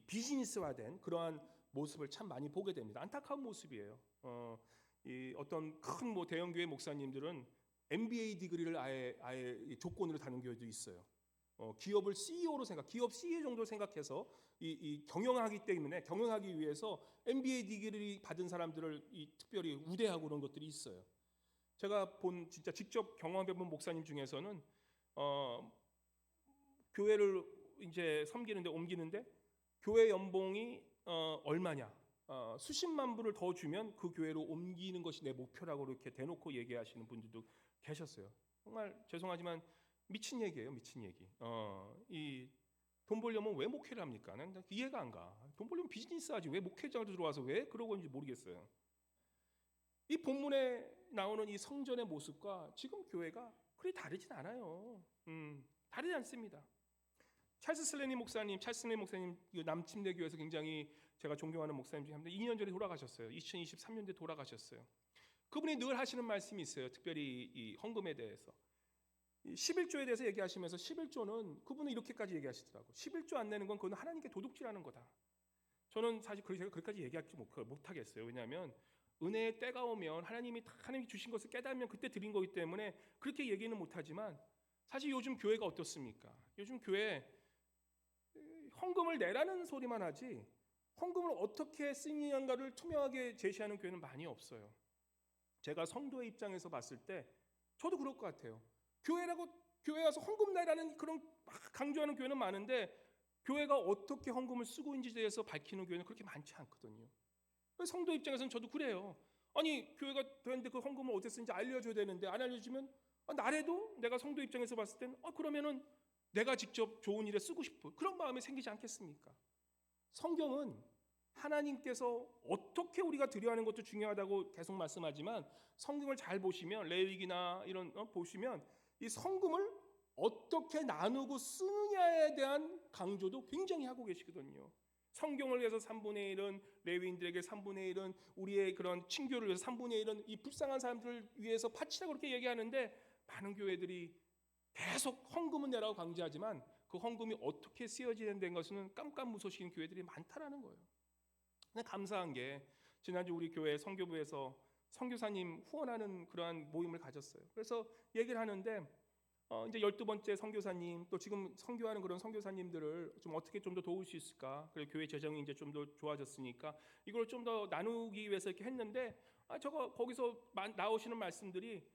비즈니스화된 그러한 모습을 참 많이 보게 됩니다. 안타까운 모습이에요. 이 어떤 큰 뭐 대형 교회 목사님들은 MBA 디그리를 아예 조건으로 다는 교회도 있어요. 기업을 CEO로 기업 CEO 정도 생각해서 이 경영하기 때문에 경영하기 위해서 MBA 디그리 받은 사람들을 특별히 우대하고 그런 것들이 있어요. 제가 본 진짜 직접 경험해본 목사님 중에서는 교회를 이제 섬기는데 옮기는데 교회 연봉이 얼마냐? 수십만 불을 더 주면 그 교회로 옮기는 것이 내 목표라고 이렇게 대놓고 얘기하시는 분들도 계셨어요. 정말 죄송하지만 미친 얘기예요, 미친 얘기. 이 돈 벌려면 왜 목회를 합니까? 난 이해가 안 가. 돈 벌려면 비즈니스 하지 왜 목회자로 들어와서 왜 그러고 있는지 모르겠어요. 이 본문에 나오는 이 성전의 모습과 지금 교회가 그리 다르진 않아요. 다르지 않습니다. 찰스 슬레니 목사님 남침대 교회에서 굉장히 제가 존경하는 목사님 중에 한 분, 2년 전에 돌아가셨어요. 2023년도에 돌아가셨어요. 그분이 늘 하시는 말씀이 있어요. 특별히 이 헌금에 대해서 11조에 대해서 얘기하시면서 11조는 그분은 이렇게까지 얘기하시더라고요. 11조 안 내는 건 그건 하나님께 도둑질하는 거다. 저는 사실 제가 그렇게까지 얘기하지 못하겠어요. 왜냐하면 은혜의 때가 오면 하나님이 주신 것을 깨달으면 그때 드린 거기 때문에 그렇게 얘기는 못하지만 사실 요즘 교회가 어떻습니까? 요즘 교회 헌금을 내라는 소리만 하지 헌금을 어떻게 쓰느냐를 투명하게 제시하는 교회는 많이 없어요. 제가 성도의 입장에서 봤을 때 저도 그럴 것 같아요. 교회 와서 헌금 내라는 그런 강조하는 교회는 많은데 교회가 어떻게 헌금을 쓰고 있는지에 대해서 밝히는 교회는 그렇게 많지 않거든요. 성도 입장에서는 저도 그래요. 아니 교회가 되는데 그 헌금을 어떻게 쓰는지 알려줘야 되는데 안 알려주면 나래도 내가 성도 입장에서 봤을 때는 그러면은 내가 직접 좋은 일에 쓰고 싶어 그런 마음이 생기지 않겠습니까? 성경은 하나님께서 어떻게 우리가 드려야 하는 것도 중요하다고 계속 말씀하지만 성경을 잘 보시면 레위기나 이런 보시면 이 성금을 어떻게 나누고 쓰느냐에 대한 강조도 굉장히 하고 계시거든요. 성경을 위해서 3분의 1은 레위인들에게 3분의 1은 우리의 그런 친교를 위해서 3분의 1은 이 불쌍한 사람들을 위해서 바치라고 그렇게 얘기하는데 많은 교회들이 계속 헌금은 내라고 강조하지만 그 헌금이 어떻게 쓰여지는 데인 것은 깜깜무소식인 교회들이 많다라는 거예요. 근데 감사한 게 지난주 우리 교회 선교부에서 선교사님 후원하는 그러한 모임을 가졌어요. 그래서 얘기를 하는데 이제 12번째 선교사님 또 지금 선교하는 그런 선교사님들을 좀 어떻게 좀 더 도울 수 있을까? 그리고 교회 재정이 이제 좀 더 좋아졌으니까 이걸 좀 더 나누기 위해서 이렇게 했는데 저거 거기서 나오시는 말씀들이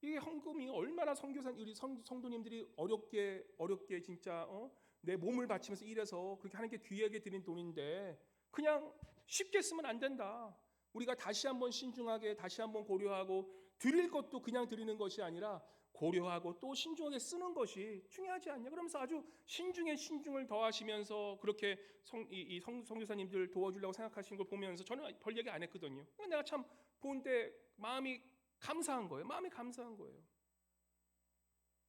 이게 헌금이 얼마나 선교사님 우리 성도님들이 어렵게 진짜 내 몸을 바치면서 일해서 그렇게 하는 게 귀하게 드린 돈인데 그냥 쉽게 쓰면 안 된다. 우리가 다시 한번 신중하게 다시 한번 고려하고 드릴 것도 그냥 드리는 것이 아니라 고려하고 또 신중하게 쓰는 것이 중요하지 않냐. 그러면서 아주 신중에 신중을 더하시면서 그렇게 성교사님들 도와주려고 생각하시는 걸 보면서 저는 별 얘기 안 했거든요. 내가 참 보는데 마음이 감사한 거예요. 마음이 감사한 거예요.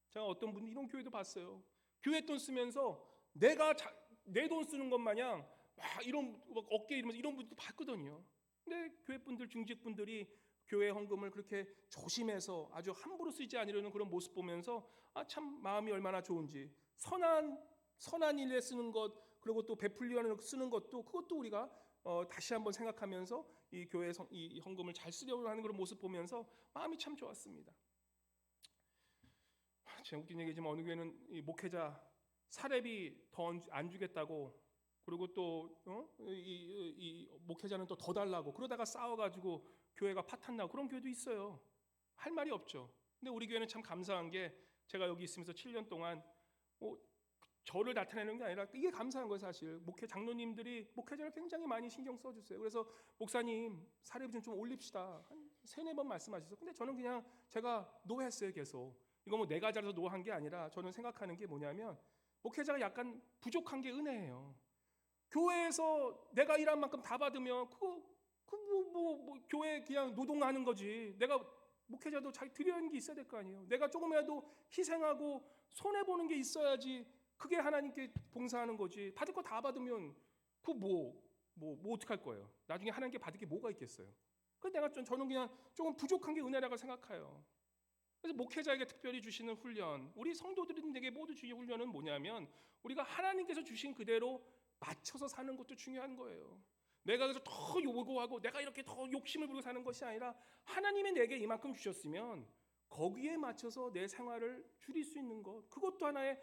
제가 어떤 분 이런 교회도 봤어요. 교회 돈 쓰면서 내가 내 돈 쓰는 것 마냥 막 이런 막 어깨 이러면서 이런 분도 봤거든요. 근데 교회 분들 중직 분들이 교회 헌금을 그렇게 조심해서 아주 함부로 쓰지 않으려는 그런 모습 보면서 참 마음이 얼마나 좋은지 선한 일에 쓰는 것 그리고 또 베풀려는 쓰는 것도 그것도 우리가 다시 한번 생각하면서 이 교회 이 헌금을 잘 쓰려고 하는 그런 모습 보면서 마음이 참 좋았습니다. 제가 웃긴 얘기지만 어느 교회는 이 목회자 사례비 더 안 주겠다고 그리고 또 이 목회자는 또 더 달라고 그러다가 싸워가지고 교회가 파탄나고 그런 교회도 있어요. 할 말이 없죠. 근데 우리 교회는 참 감사한 게 제가 여기 있으면서 7년 동안 저를 나타내는 게 아니라 이게 감사한 거예요. 사실 장로님들이 목회자를 굉장히 많이 신경 써주세요. 그래서 목사님 사례비 좀 올립시다 한 3-4번 말씀하셨어요. 근데 저는 그냥 제가 노했어요. 계속 이거 뭐 내가 잘해서 노한 게 아니라 저는 생각하는 게 뭐냐면 목회자가 약간 부족한 게 은혜예요. 교회에서 내가 일한 만큼 다 받으면 뭐 교회 그냥 노동하는 거지. 내가 목회자도 잘 드리는 게 있어야 될 거 아니에요. 내가 조금이라도 희생하고 손해 보는 게 있어야지. 그게 하나님께 봉사하는 거지. 받을 거 다 받으면 뭐 어떡할 거예요? 나중에 하나님께 받을 게 뭐가 있겠어요? 그래서 저는 그냥 조금 부족한 게 은혜라고 생각해요. 그래서 목회자에게 특별히 주시는 훈련, 우리 성도들에게 모두 주신 훈련은 뭐냐면 우리가 하나님께서 주신 그대로 맞춰서 사는 것도 중요한 거예요. 내가 그래서 더 요구하고 내가 이렇게 더 욕심을 부리고 사는 것이 아니라 하나님이 내게 이만큼 주셨으면 거기에 맞춰서 내 생활을 줄일 수 있는 것, 그것도 하나의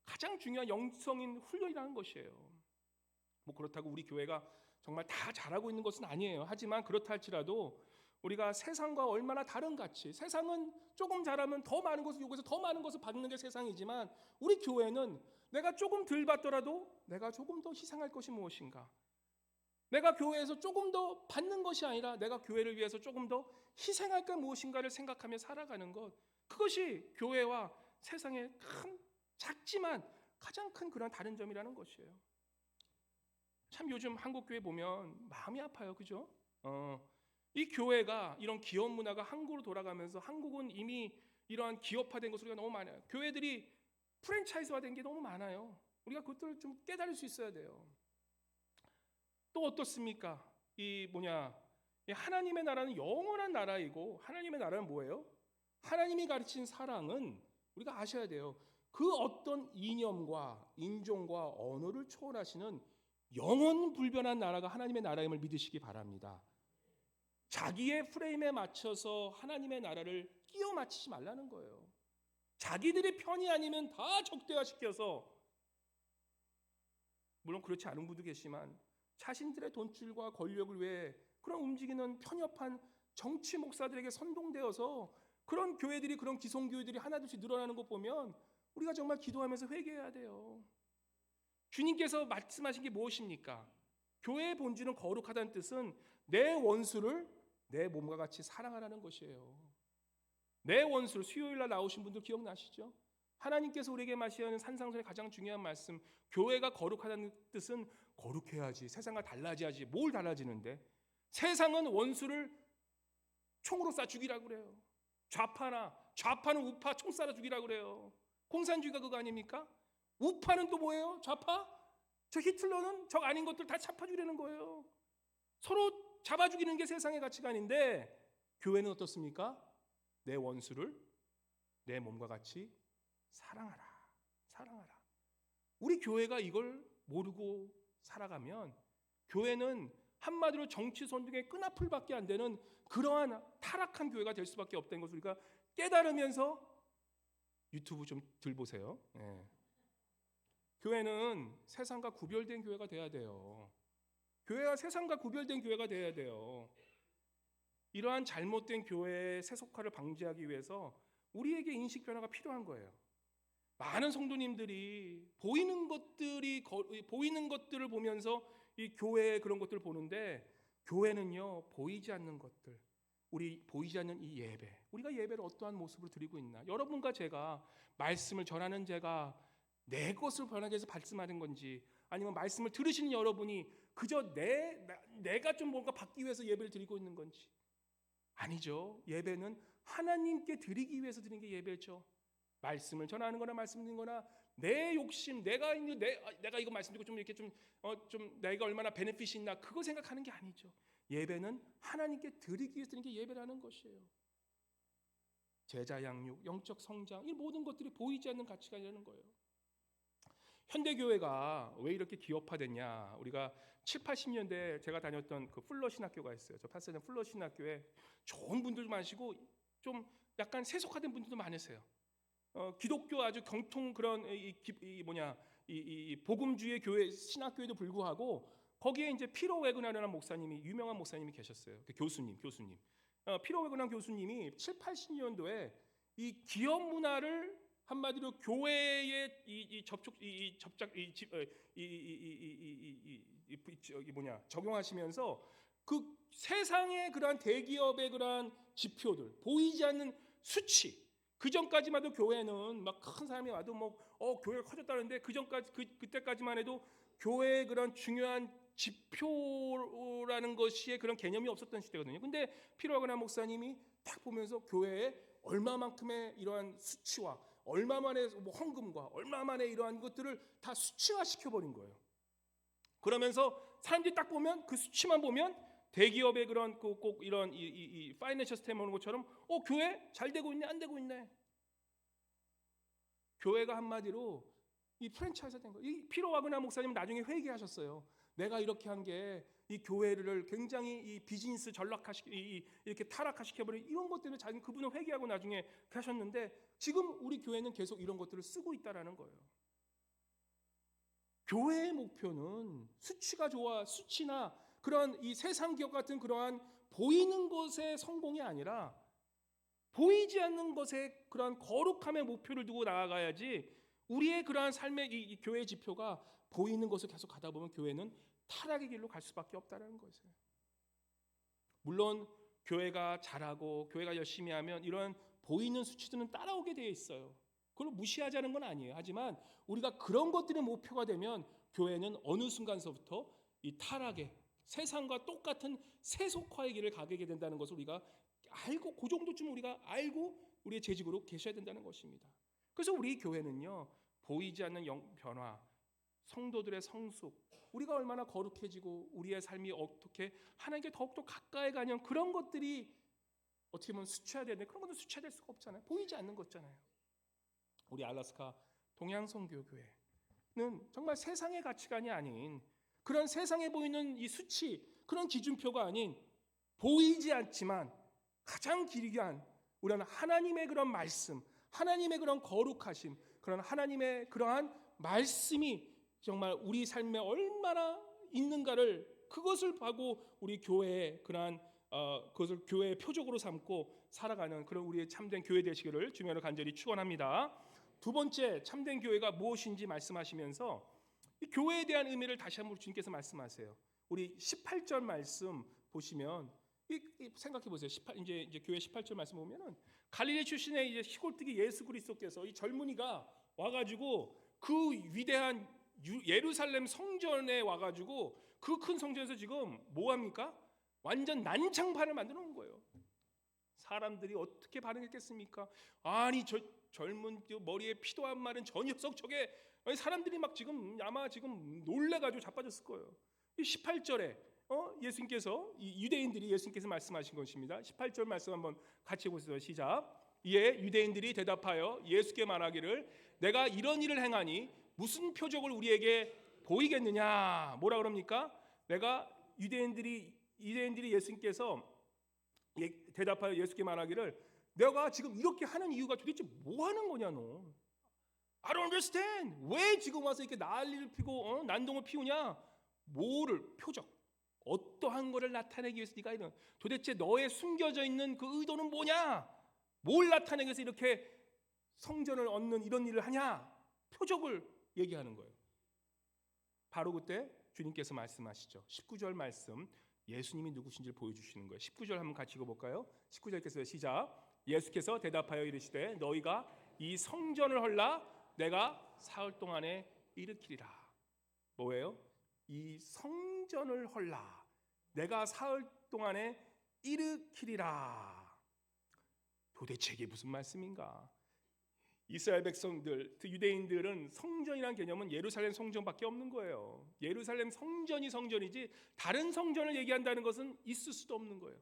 가장 중요한 영성인 훈련이라는 것이에요. 뭐 그렇다고 우리 교회가 정말 다 잘하고 있는 것은 아니에요. 하지만 그렇다 할지라도 우리가 세상과 얼마나 다른 가치, 세상은 조금 잘하면 더 많은 것을 요구해서 더 많은 것을 받는 게 세상이지만 우리 교회는 내가 조금 덜 받더라도 내가 조금 더 희생할 것이 무엇인가, 내가 교회에서 조금 더 받는 것이 아니라 내가 교회를 위해서 조금 더 희생할 것 무엇인가를 생각하며 살아가는 것, 그것이 교회와 세상의 작지만 가장 큰 그런 다른 점이라는 것이에요. 참 요즘 한국 교회 보면 마음이 아파요. 그죠? 이 교회가 이런 기업 문화가 한국으로 돌아가면서 한국은 이미 이러한 기업화된 것으로 너무 많아요. 교회들이 프랜차이즈화된 게 너무 많아요. 우리가 그것들을 좀 깨달을 수 있어야 돼요. 또 어떻습니까? 이 하나님의 나라는 영원한 나라이고, 하나님의 나라는 뭐예요? 하나님이 가르친 사랑은 우리가 아셔야 돼요. 그 어떤 이념과 인종과 언어를 초월하시는 영원 불변한 나라가 하나님의 나라임을 믿으시기 바랍니다. 자기의 프레임에 맞춰서 하나님의 나라를 끼워 맞추지 말라는 거예요. 자기들의 편이 아니면 다 적대화시켜서, 물론 그렇지 않은 분도 계시지만 자신들의 돈줄과 권력을 위해 그런 움직이는 편협한 정치 목사들에게 선동되어서 그런 교회들이, 그런 기성교회들이 하나둘씩 늘어나는 것 보면 우리가 정말 기도하면서 회개해야 돼요. 주님께서 말씀하신 게 무엇입니까? 교회의 본질은 거룩하다는 뜻은 내 원수를 내 몸과 같이 사랑하라는 것이에요. 내 원수를, 수요일날 나오신 분들 기억나시죠? 하나님께서 우리에게 말씀하시는 산상순의 가장 중요한 말씀, 교회가 거룩하다는 뜻은 거룩해야지, 세상과 달라져야지. 뭘 달라지는데? 세상은 원수를 총으로 쏴 죽이라고 그래요. 좌파는 우파 총 쏴 죽이라고 그래요. 공산주의가 그거 아닙니까? 우파는 또 뭐예요? 좌파? 저 히틀러는 적 아닌 것들 다 잡아 죽이려는 거예요. 서로 잡아 죽이는 게 세상의 가치관인데, 교회는 어떻습니까? 내 원수를 내 몸과 같이 사랑하라. 우리 교회가 이걸 모르고 살아가면 교회는 한마디로 정치 선동의 끈앞풀밖에 안 되는 그러한 타락한 교회가 될 수밖에 없다는 것을 우리가 깨달으면서, 유튜브 좀 들보세요. 교회는 세상과 구별된 교회가 돼야 돼요. 교회가 세상과 구별된 교회가 돼야 돼요. 이러한 잘못된 교회의 세속화를 방지하기 위해서 우리에게 인식 변화가 필요한 거예요. 많은 성도님들이 보이는 것들을 보면서 이 교회의 그런 것들을 보는데, 교회는요 보이지 않는 것들, 우리 보이지 않는 이 예배, 우리가 예배를 어떠한 모습으로 드리고 있나, 여러분과 제가 말씀을 전하는 제가 내 것을 변하게 해서 말씀하는 건지, 아니면 말씀을 들으시는 여러분이 그저 내가 좀 뭔가 받기 위해서 예배를 드리고 있는 건지. 아니죠. 예배는 하나님께 드리기 위해서 드리는 게 예배죠. 말씀을 전하는 거나 말씀 듣는 거나 내 욕심, 내가 이거 말씀 듣고 좀 이렇게 좀 내가 얼마나 베네핏이 있나, 그거 생각하는 게 아니죠. 예배는 하나님께 드리기 위해서 드리는 게 예배라는 것이에요. 제자 양육, 영적 성장, 이 모든 것들이 보이지 않는 가치가 있는 거예요. 현대교회가 왜 이렇게 기업화됐냐? 우리가 7, 80년대 제가 다녔던 그 풀러 신학교가 있어요. 저 파스는 풀러 신학교에 좋은 분들도 많으시고 좀 약간 세속화된 분들도 많으세요. 기독교 아주 경통 그런 이 복음주의 교회 신학교에도 불구하고 거기에 이제 피로 웨그너라는 목사님이, 유명한 목사님이 계셨어요. 그 교수님. 피로 웨그너 교수님이 7, 80년도에 이 기업 문화를 한마디로 교회의 적용하시면서 그 세상의 그러한 대기업의 그러한 지표들, 보이지 않는 수치, 그 전까지만 해도 교회는 막 큰 사람이 와도 교회가 커졌다는데, 그때까지만 해도 교회의 그런 중요한 지표라는 것이 그런 개념이 없었던 시대거든요. 근데 피로하거나 목사님이 딱 보면서 교회에 얼마만큼의 이러한 수치와 얼마만의 헌금과 얼마만의 이러한 것들을 다 수치화 시켜버린 거예요. 그러면서 사람들이 딱 보면 그 수치만 보면 대기업의 그런 꼭 이런 이 파이낸셜 스테이트먼트 오는 것처럼 교회 잘 되고 있네, 안 되고 있네. 교회가 한마디로 이 프랜차이즈가 된 거예요. 이 피로 와그나 목사님은 나중에 회개하셨어요. 내가 이렇게 한 게 이 교회를 굉장히 이 비즈니스 이렇게 타락화시켜버린 이런 것 때문에 그분은 회개하고 나중에 하셨는데, 지금 우리 교회는 계속 이런 것들을 쓰고 있다라는 거예요. 교회의 목표는 수치나 그런 이 세상 기업 같은 그러한 보이는 것의 성공이 아니라 보이지 않는 것의 그러한 거룩함의 목표를 두고 나아가야지, 우리의 그러한 삶의 이 교회의 지표가 보이는 것을 계속 가다 보면 교회는 타락의 길로 갈 수밖에 없다는 것이에요. 물론 교회가 잘하고 교회가 열심히 하면 이런 보이는 수치들은 따라오게 되어 있어요. 그걸 무시하자는 건 아니에요. 하지만 우리가 그런 것들이 목표가 되면 교회는 어느 순간서부터 이 타락의, 세상과 똑같은 세속화의 길을 가게 된다는 것을 우리가 알고, 그 정도쯤 우리가 알고 우리의 재직으로 계셔야 된다는 것입니다. 그래서 우리 교회는요, 보이지 않는 변화, 성도들의 성숙, 우리가 얼마나 거룩해지고 우리의 삶이 어떻게 하나님께 더욱더 가까이 가는 그런 것들이 어떻게 보면 수치화돼야 되는데, 그런 것도 수치화될 수가 없잖아요. 보이지 않는 거잖아요. 우리 알래스카 동양선교교회는 정말 세상의 가치관이 아닌, 그런 세상에 보이는 이 수치, 그런 기준표가 아닌, 보이지 않지만 가장 귀한 우리는 하나님의 그런 말씀, 하나님의 그런 거룩하심, 그런 하나님의 그러한 말씀이 정말 우리 삶에 얼마나 있는가를, 그것을 보고 우리 교회의 그러한 그것을 교회의 표적으로 삼고 살아가는 그런 우리의 참된 교회 되시기를 주님으로 간절히 축원합니다. 두 번째, 참된 교회가 무엇인지 말씀하시면서 이 교회에 대한 의미를 다시 한번 주님께서 말씀하세요. 우리 18절 말씀 보시면 생각해 보세요. 이제 교회 18절 말씀 보면은 갈릴리 출신의 이제 시골뜨기 예수 그리스도께서 이 젊은이가 와가지고 그 위대한 예루살렘 성전에 와가지고 그 큰 성전에서 지금 뭐 합니까? 완전 난장판을 만들어 놓은 거예요. 사람들이 어떻게 반응했겠습니까? 아니 저 젊은 머리에 피도 안 마른 저 녀석 저게, 사람들이 막 아마 지금 놀래가지고 자빠졌을 거예요. 이 18절에 예수님께서, 이 유대인들이 예수님께서 말씀하신 것입니다. 18절 말씀 한번 같이 보세요. 시작. 이에 유대인들이 대답하여 예수께 말하기를 내가 이런 일을 행하니 무슨 표적을 우리에게 보이겠느냐. 뭐라 그럽니까? 유대인들이 예수님께서 대답하여 예수께 말하기를 내가 지금 이렇게 하는 이유가 도대체 뭐 하는 거냐 너. I don't understand. 왜 지금 와서 이렇게 난리를 피고 난동을 피우냐. 뭐를? 표적. 어떠한 것을 나타내기 위해서 네가 이런 도대체 너의 숨겨져 있는 그 의도는 뭐냐? 뭘 나타내기 위해서 이렇게 성전을 얻는 이런 일을 하냐? 표적을 얘기하는 거예요. 바로 그때 주님께서 말씀하시죠. 19절 말씀, 예수님이 누구신지를 보여주시는 거예요. 19절 한번 같이 읽어볼까요? 19절 읽겠습니다. 시작. 예수께서 대답하여 이르시되 너희가 이 성전을 헐라 내가 사흘 동안에 일으키리라. 뭐예요? 이 성전을 헐라 내가 사흘 동안에 일으키리라. 도대체 이게 무슨 말씀인가? 이스라엘 백성들, 유대인들은 성전이라는 개념은 예루살렘 성전밖에 없는 거예요. 예루살렘 성전이 성전이지 다른 성전을 얘기한다는 것은 있을 수도 없는 거예요.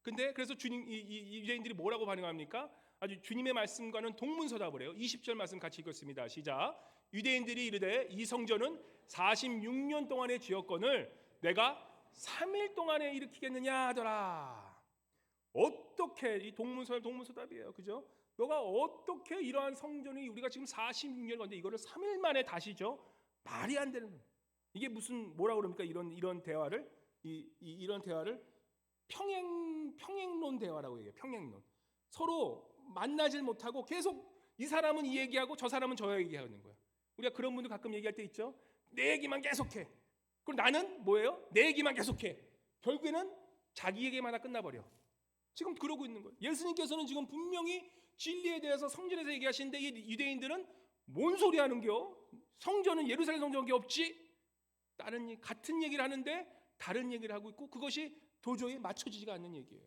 근데 그래서 주님, 이 유대인들이 뭐라고 반응합니까? 아주 주님의 말씀과는 동문서답을 해요. 20절 말씀 같이 읽겠습니다. 시작. 유대인들이 이르되 이 성전은 46년 동안의 지었건을 내가 3일 동안에 일으키겠느냐 하더라. 어떻게, 이 동문서답이에요. 그죠? 너가 어떻게 이러한 성전이 우리가 지금 46년 건데 이거를 3일 만에 다시죠? 말이 안 되는 거예요. 이게 무슨 뭐라고 그럽니까? 이런 대화를 이런 대화를 평행론 대화라고 얘기해요. 평행론. 서로 만나질 못하고 계속 이 사람은 이 얘기하고 저 사람은 저 얘기하는 거예요. 우리가 그런 분들 가끔 얘기할 때 있죠. 내 얘기만 계속해. 그럼 나는 뭐예요? 내 얘기만 계속해. 결국에는 자기 얘기만 하나 끝나버려. 지금 그러고 있는 거예요. 예수님께서는 지금 분명히 진리에 대해서 성전에서 얘기하시는데 이 유대인들은 뭔 소리 하는겨? 성전은 예루살렘 성전밖에 없지? 같은 얘기를 하는데 다른 얘기를 하고 있고 그것이 도저히 맞춰지지가 않는 얘기예요.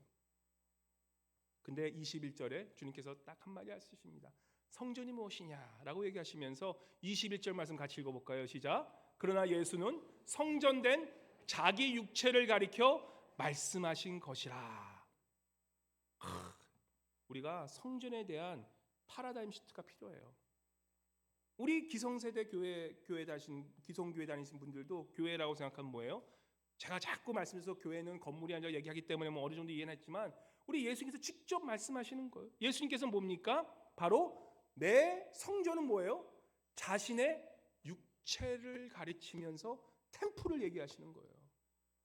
근데 21절에 주님께서 딱 한마디 하십니다. 성전이 무엇이냐라고 얘기하시면서 21절 말씀 같이 읽어볼까요? 시작. 그러나 예수는 성전된 자기 육체를 가리켜 말씀하신 것이라. 우리가 성전에 대한 파라다임 시프트가 필요해요. 우리 기성세대 교회 기성교회 다니신 분들도 교회라고 생각하면 뭐예요? 제가 자꾸 말씀해서 교회는 건물이 아니라 얘기하기 때문에 어느 정도 이해는 했지만 우리 예수님께서 직접 말씀하시는 거예요. 예수님께서 뭡니까? 바로 내 성전은 뭐예요? 자신의 육체를 가르치면서 템플을 얘기하시는 거예요.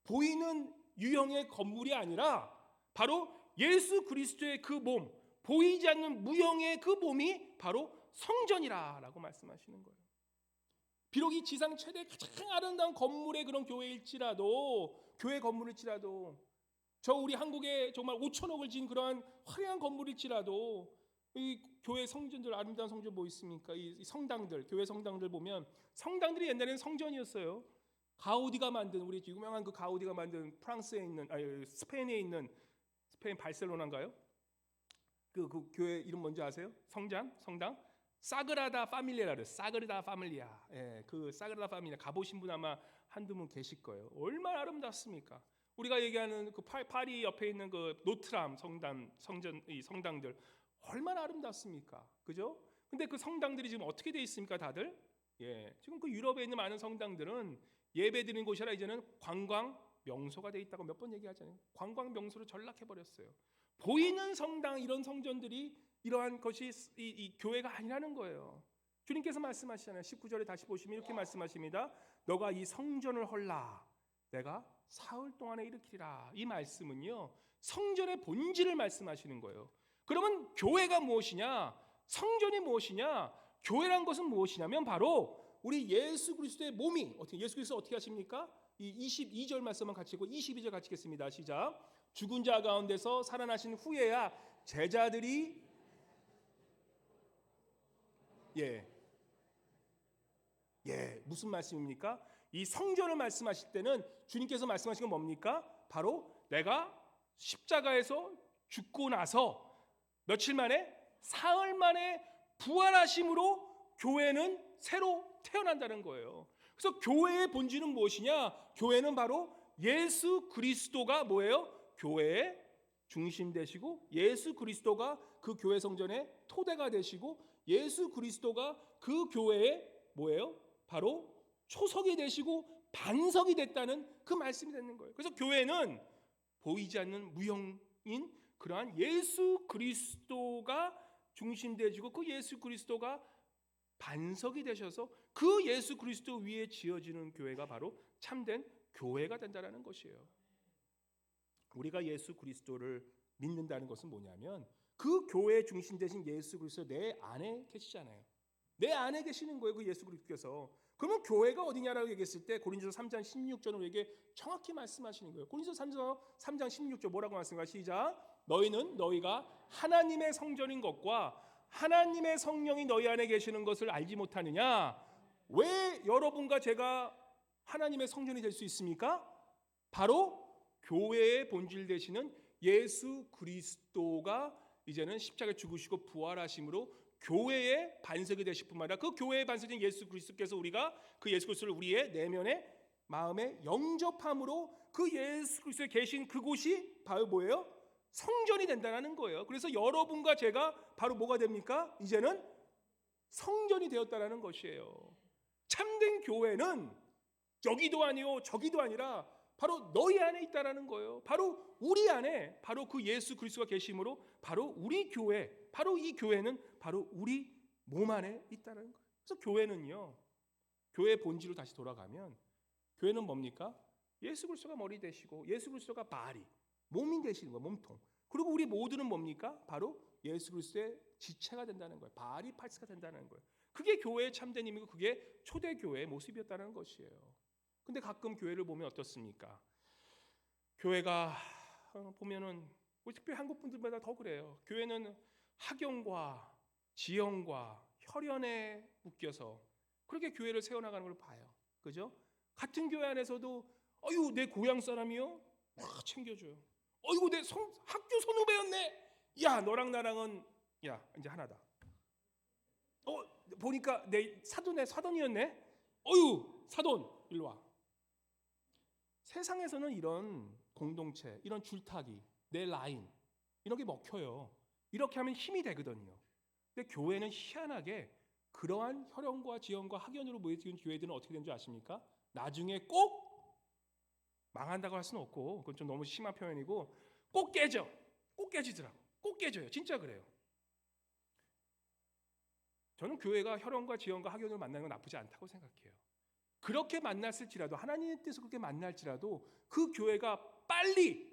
보이는 유형의 건물이 아니라 바로 예수 그리스도의 그 몸, 보이지 않는 무형의 그 몸이 바로 성전이라고 말씀하시는 거예요. 비록 이 지상 최대 가장 아름다운 건물의 그런 교회일지라도, 교회 건물일지라도, 저 우리 한국에 정말 5천억을 진 그러한 화려한 건물일지라도 이 교회 성전들, 아름다운 성전 뭐 있습니까? 이 성당들, 교회 성당들 보면 성당들이 옛날에는 성전이었어요. 가우디가 만든, 우리 유명한 그 가우디가 만든 프랑스에 있는, 스페인에 있는, 스페인 바르셀로나인가요? 그 교회 이름 뭔지 아세요? 성당? 사그라다 파밀리아를, 사그라다 파밀리아. 예, 그 사그라다 파밀리아 가보신 분 아마 한두 분 계실 거예요. 얼마나 아름답습니까? 우리가 얘기하는 그 파리 옆에 있는 그 노트람 이 성당들 얼마나 아름답습니까? 그죠? 근데 그 성당들이 지금 어떻게 돼 있습니까, 다들? 예, 지금 그 유럽에 있는 많은 성당들은 예배드리는 곳이 아니라 이제는 관광 명소가 돼 있다고 몇 번 얘기하잖아요. 관광 명소로 전락해 버렸어요. 보이는 성당, 이런 성전들이 이러한 것이 이 교회가 아니라는 거예요. 주님께서 말씀하시잖아요. 19절에 다시 보시면 이렇게 말씀하십니다. 너가 이 성전을 헐라 내가 사흘 동안에 일으키리라. 이 말씀은요, 성전의 본질을 말씀하시는 거예요. 그러면 교회가 무엇이냐? 성전이 무엇이냐? 교회란 것은 무엇이냐면 바로 우리 예수 그리스도의 몸이, 예수 그리스도 어떻게 하십니까? 이 22절 말씀만 같이 읽고 22절 같이 읽겠습니다. 시작. 죽은 자 가운데서 살아나신 후에야 제자들이 무슨 말씀입니까? 이 성전을 말씀하실 때는 주님께서 말씀하신 건 뭡니까? 바로 내가 십자가에서 죽고 나서 며칠 만에, 사흘 만에 부활하심으로 교회는 새로 태어난다는 거예요. 그래서 교회의 본질은 무엇이냐? 교회는 바로 예수 그리스도가 뭐예요? 교회의 중심 되시고, 예수 그리스도가 그 교회 성전의 토대가 되시고, 예수 그리스도가 그 교회의 뭐예요? 바로 초석이 되시고 반석이 됐다는 그 말씀이 되는 거예요. 그래서 교회는 보이지 않는 무형인 그러한 예수 그리스도가 중심되시고 그 예수 그리스도가 반석이 되셔서 그 예수 그리스도 위에 지어지는 교회가 바로 참된 교회가 된다는 것이에요. 우리가 예수 그리스도를 믿는다는 것은 뭐냐면 그 교회의 중심 되신 예수 그리스도 내 안에 계시잖아요. 내 안에 계시는 거예요. 그 예수 그리스도께서. 그러면 교회가 어디냐라고 얘기했을 때 고린도서 3장 16절은 우리에게 정확히 말씀하시는 거예요. 고린도서 3장 16절 뭐라고 말씀하십니까? 시작. 너희는 너희가 하나님의 성전인 것과 하나님의 성령이 너희 안에 계시는 것을 알지 못하느냐? 왜 여러분과 제가 하나님의 성전이 될 수 있습니까? 바로 교회의 본질 되시는 예수 그리스도가 이제는 십자가에 죽으시고 부활하심으로 교회의 반석이 되실 뿐만 아니라 그 교회의 반석인 예수 그리스도께서 우리가 그 예수 그리스도를 우리의 내면에 마음에 영접함으로 그 예수 그리스도에 계신 그곳이 바로 뭐예요? 성전이 된다는 거예요. 그래서 여러분과 제가 바로 뭐가 됩니까? 이제는 성전이 되었다는 것이에요. 참된 교회는 여기도 아니요 저기도 아니라 바로 너희 안에 있다라는 거예요. 바로 우리 안에 바로 그 예수 그리스도가 계심으로 바로 우리 교회, 바로 이 교회는 바로 우리 몸 안에 있다는 거예요. 그래서 교회는요, 교회의 본질로 다시 돌아가면 교회는 뭡니까? 예수 그리스도가 머리 되시고 예수 그리스도가 바리, 몸이 되시는 거예요. 몸통. 그리고 우리 모두는 뭡니까? 바로 예수 그리스도의 지체가 된다는 거예요. 바리 파츠가 된다는 거예요. 그게 교회의 참된 의미고 그게 초대 교회의 모습이었다는 것이에요. 근데 가끔 교회를 보면 어떻습니까? 교회가 보면은 특별히 한국 분들마다 더 그래요. 교회는 학연과 지형과 혈연에 묶여서 그렇게 교회를 세워나가는 걸 봐요. 그죠? 같은 교회 안에서도 어유 내 고향 사람이요? 막 챙겨줘요. 어이구 내 학교 선후배였네. 야 너랑 나랑은 야 이제 하나다. 보니까 내 사돈이었네. 어유 사돈 일로 와. 세상에서는 이런 공동체, 이런 줄타기, 내 라인 이런 게 먹혀요. 이렇게 하면 힘이 되거든요. 근데 교회는 희한하게 그러한 혈연과 지연과 학연으로 모여진 교회들은 어떻게 되는 줄 아십니까? 나중에 꼭 망한다고 할 수는 없고 그건 좀 너무 심한 표현이고 꼭 깨져. 꼭 깨지더라고. 꼭 깨져요. 진짜 그래요. 저는 교회가 혈연과 지연과 학연으로 만나는 건 나쁘지 않다고 생각해요. 그렇게 만났을지라도 하나님의 뜻을 그렇게 만날지라도 그 교회가 빨리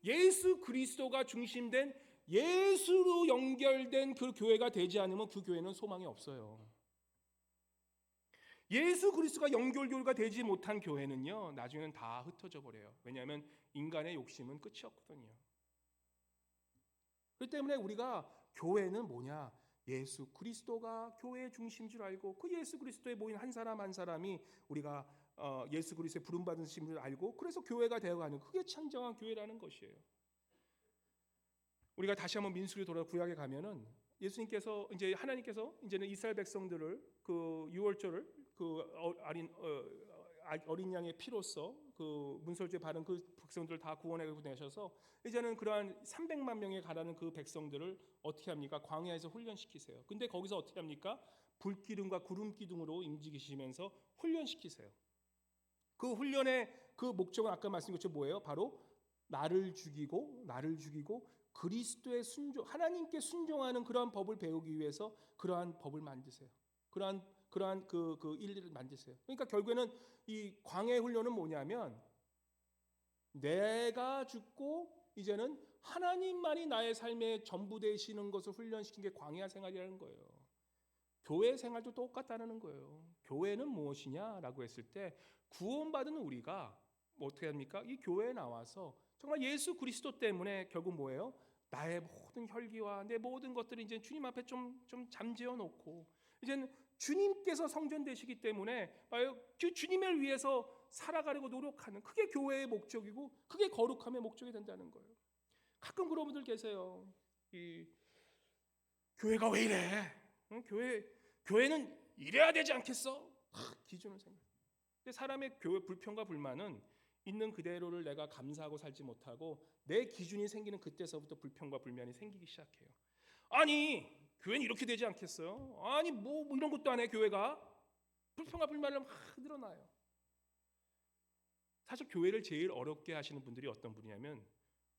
예수 그리스도가 중심된 예수로 연결된 그 교회가 되지 않으면 그 교회는 소망이 없어요. 예수 그리스도가 연결교회가 되지 못한 교회는요 나중에는 다 흩어져 버려요. 왜냐하면 인간의 욕심은 끝이 없거든요. 그렇기 때문에 우리가 교회는 뭐냐? 예수 그리스도가 교회의 중심인 줄 알고 그 예수 그리스도에 모인 한 사람 한 사람이 우리가 예수 그리스도의 부름받은 심을 알고 그래서 교회가 되어가는 그게 창정한 교회라는 것이에요. 우리가 다시 한번 민수기 돌아 구약에 가면은 예수님께서 이제 하나님께서 이제는 이스라엘 백성들을 그 유월절을 그 어린 양의 피로써 그 문설주에 바른 그 백성들을 다 구원해 내셔서 이제는 그러한 300만 명에 가라는 그 백성들을 어떻게 합니까? 광야에서 훈련시키세요. 근데 거기서 어떻게 합니까? 불기둥과 구름 기둥으로 움직이시면서 훈련시키세요. 그 훈련의 그 목적은 아까 말씀드린 것처럼 뭐예요? 바로 나를 죽이고 그리스도의 순종, 하나님께 순종하는 그러한 법을 배우기 위해서 그러한 법을 만드세요. 그러한 그 일리를 만드세요. 그러니까 결국에는 이 광야의 훈련은 뭐냐면 내가 죽고 이제는 하나님만이 나의 삶의 전부 되시는 것을 훈련시킨 게 광야 생활이라는 거예요. 교회 생활도 똑같다는 거예요. 교회는 무엇이냐라고 했을 때 구원받은 우리가 뭐 어떻게 합니까? 이 교회에 나와서 정말 예수 그리스도 때문에 결국 뭐예요? 나의 모든 혈기와 내 모든 것들을 이제 주님 앞에 좀 잠재워 놓고 이제는 주님께서 성전 되시기 때문에 그 주님을 위해서 살아가려고 노력하는 그게 교회의 목적이고 그게 거룩함의 목적이 된다는 거예요. 가끔 그런 분들 계세요. 이 교회가 왜 이래? 응? 교회는 이래야 되지 않겠어? 기준을 생각. 근데 사람의 교회 불평과 불만은 있는 그대로를 내가 감사하고 살지 못하고 내 기준이 생기는 그때서부터 불평과 불만이 생기기 시작해요. 아니 교회는 이렇게 되지 않겠어요? 아니 뭐 이런 것도 안 해 교회가 불평과 불만을 막 늘어나요. 사실 교회를 제일 어렵게 하시는 분들이 어떤 분이냐면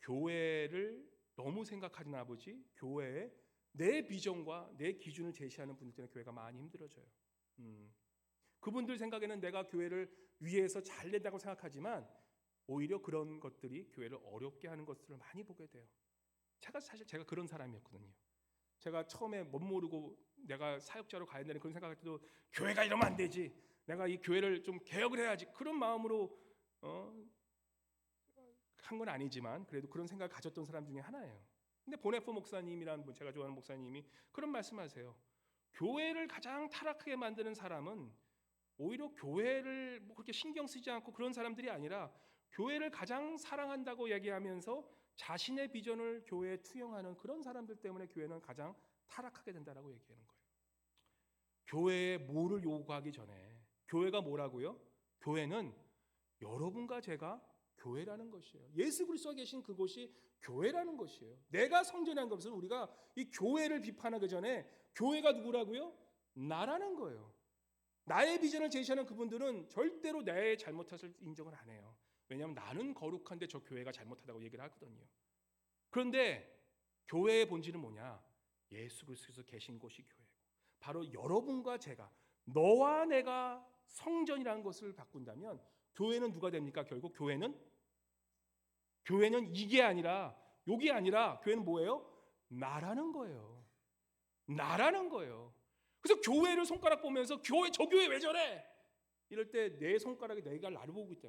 교회를 너무 생각하는 아버지 교회에 내 비전과 내 기준을 제시하는 분들 때문에 교회가 많이 힘들어져요. 그분들 생각에는 내가 교회를 위해서 잘 된다고 생각하지만 오히려 그런 것들이 교회를 어렵게 하는 것들을 많이 보게 돼요. 사실 제가 그런 사람이었거든요. 제가 처음에 못 모르고 내가 사역자로 가야 되는 그런 생각할 때도 교회가 이러면 안 되지. 내가 이 교회를 좀 개혁을 해야지. 그런 마음으로 한 건 아니지만 그래도 그런 생각을 가졌던 사람 중에 하나예요. 근데 보네포 목사님이라는 분, 제가 좋아하는 목사님이 그런 말씀하세요. 교회를 가장 타락하게 만드는 사람은 오히려 교회를 뭐 그렇게 신경 쓰지 않고 그런 사람들이 아니라 교회를 가장 사랑한다고 얘기하면서 자신의 비전을 교회에 투영하는 그런 사람들 때문에 교회는 가장 타락하게 된다라고 얘기하는 거예요. 교회에 뭐를 요구하기 전에 교회가 뭐라고요? 교회는 여러분과 제가 교회라는 것이에요. 예수 그리스도가 계신 그곳이 교회라는 것이에요. 내가 성전이라는 것은 우리가 이 교회를 비판하기 전에 교회가 누구라고요? 나라는 거예요. 나의 비전을 제시하는 그분들은 절대로 내 잘못을 인정을 안 해요. 왜냐하면 나는 거룩한데 저 교회가 잘못하다고 얘기를 하거든요. 그런데 교회의 본질은 뭐냐? 예수 그리스도께서 계신 곳이 교회고 바로 여러분과 제가 너와 내가 성전이라는 것을 바꾼다면 교회는 누가 됩니까? 결국 교회는 이게 아니라 욕이 아니라 교회는 뭐예요? 나라는 거예요. 나라는 거예요. 그래서 교회를 손가락 보면서 저 교회 왜 저래? 이럴 때 내 손가락이 내가 나를 보고 있다.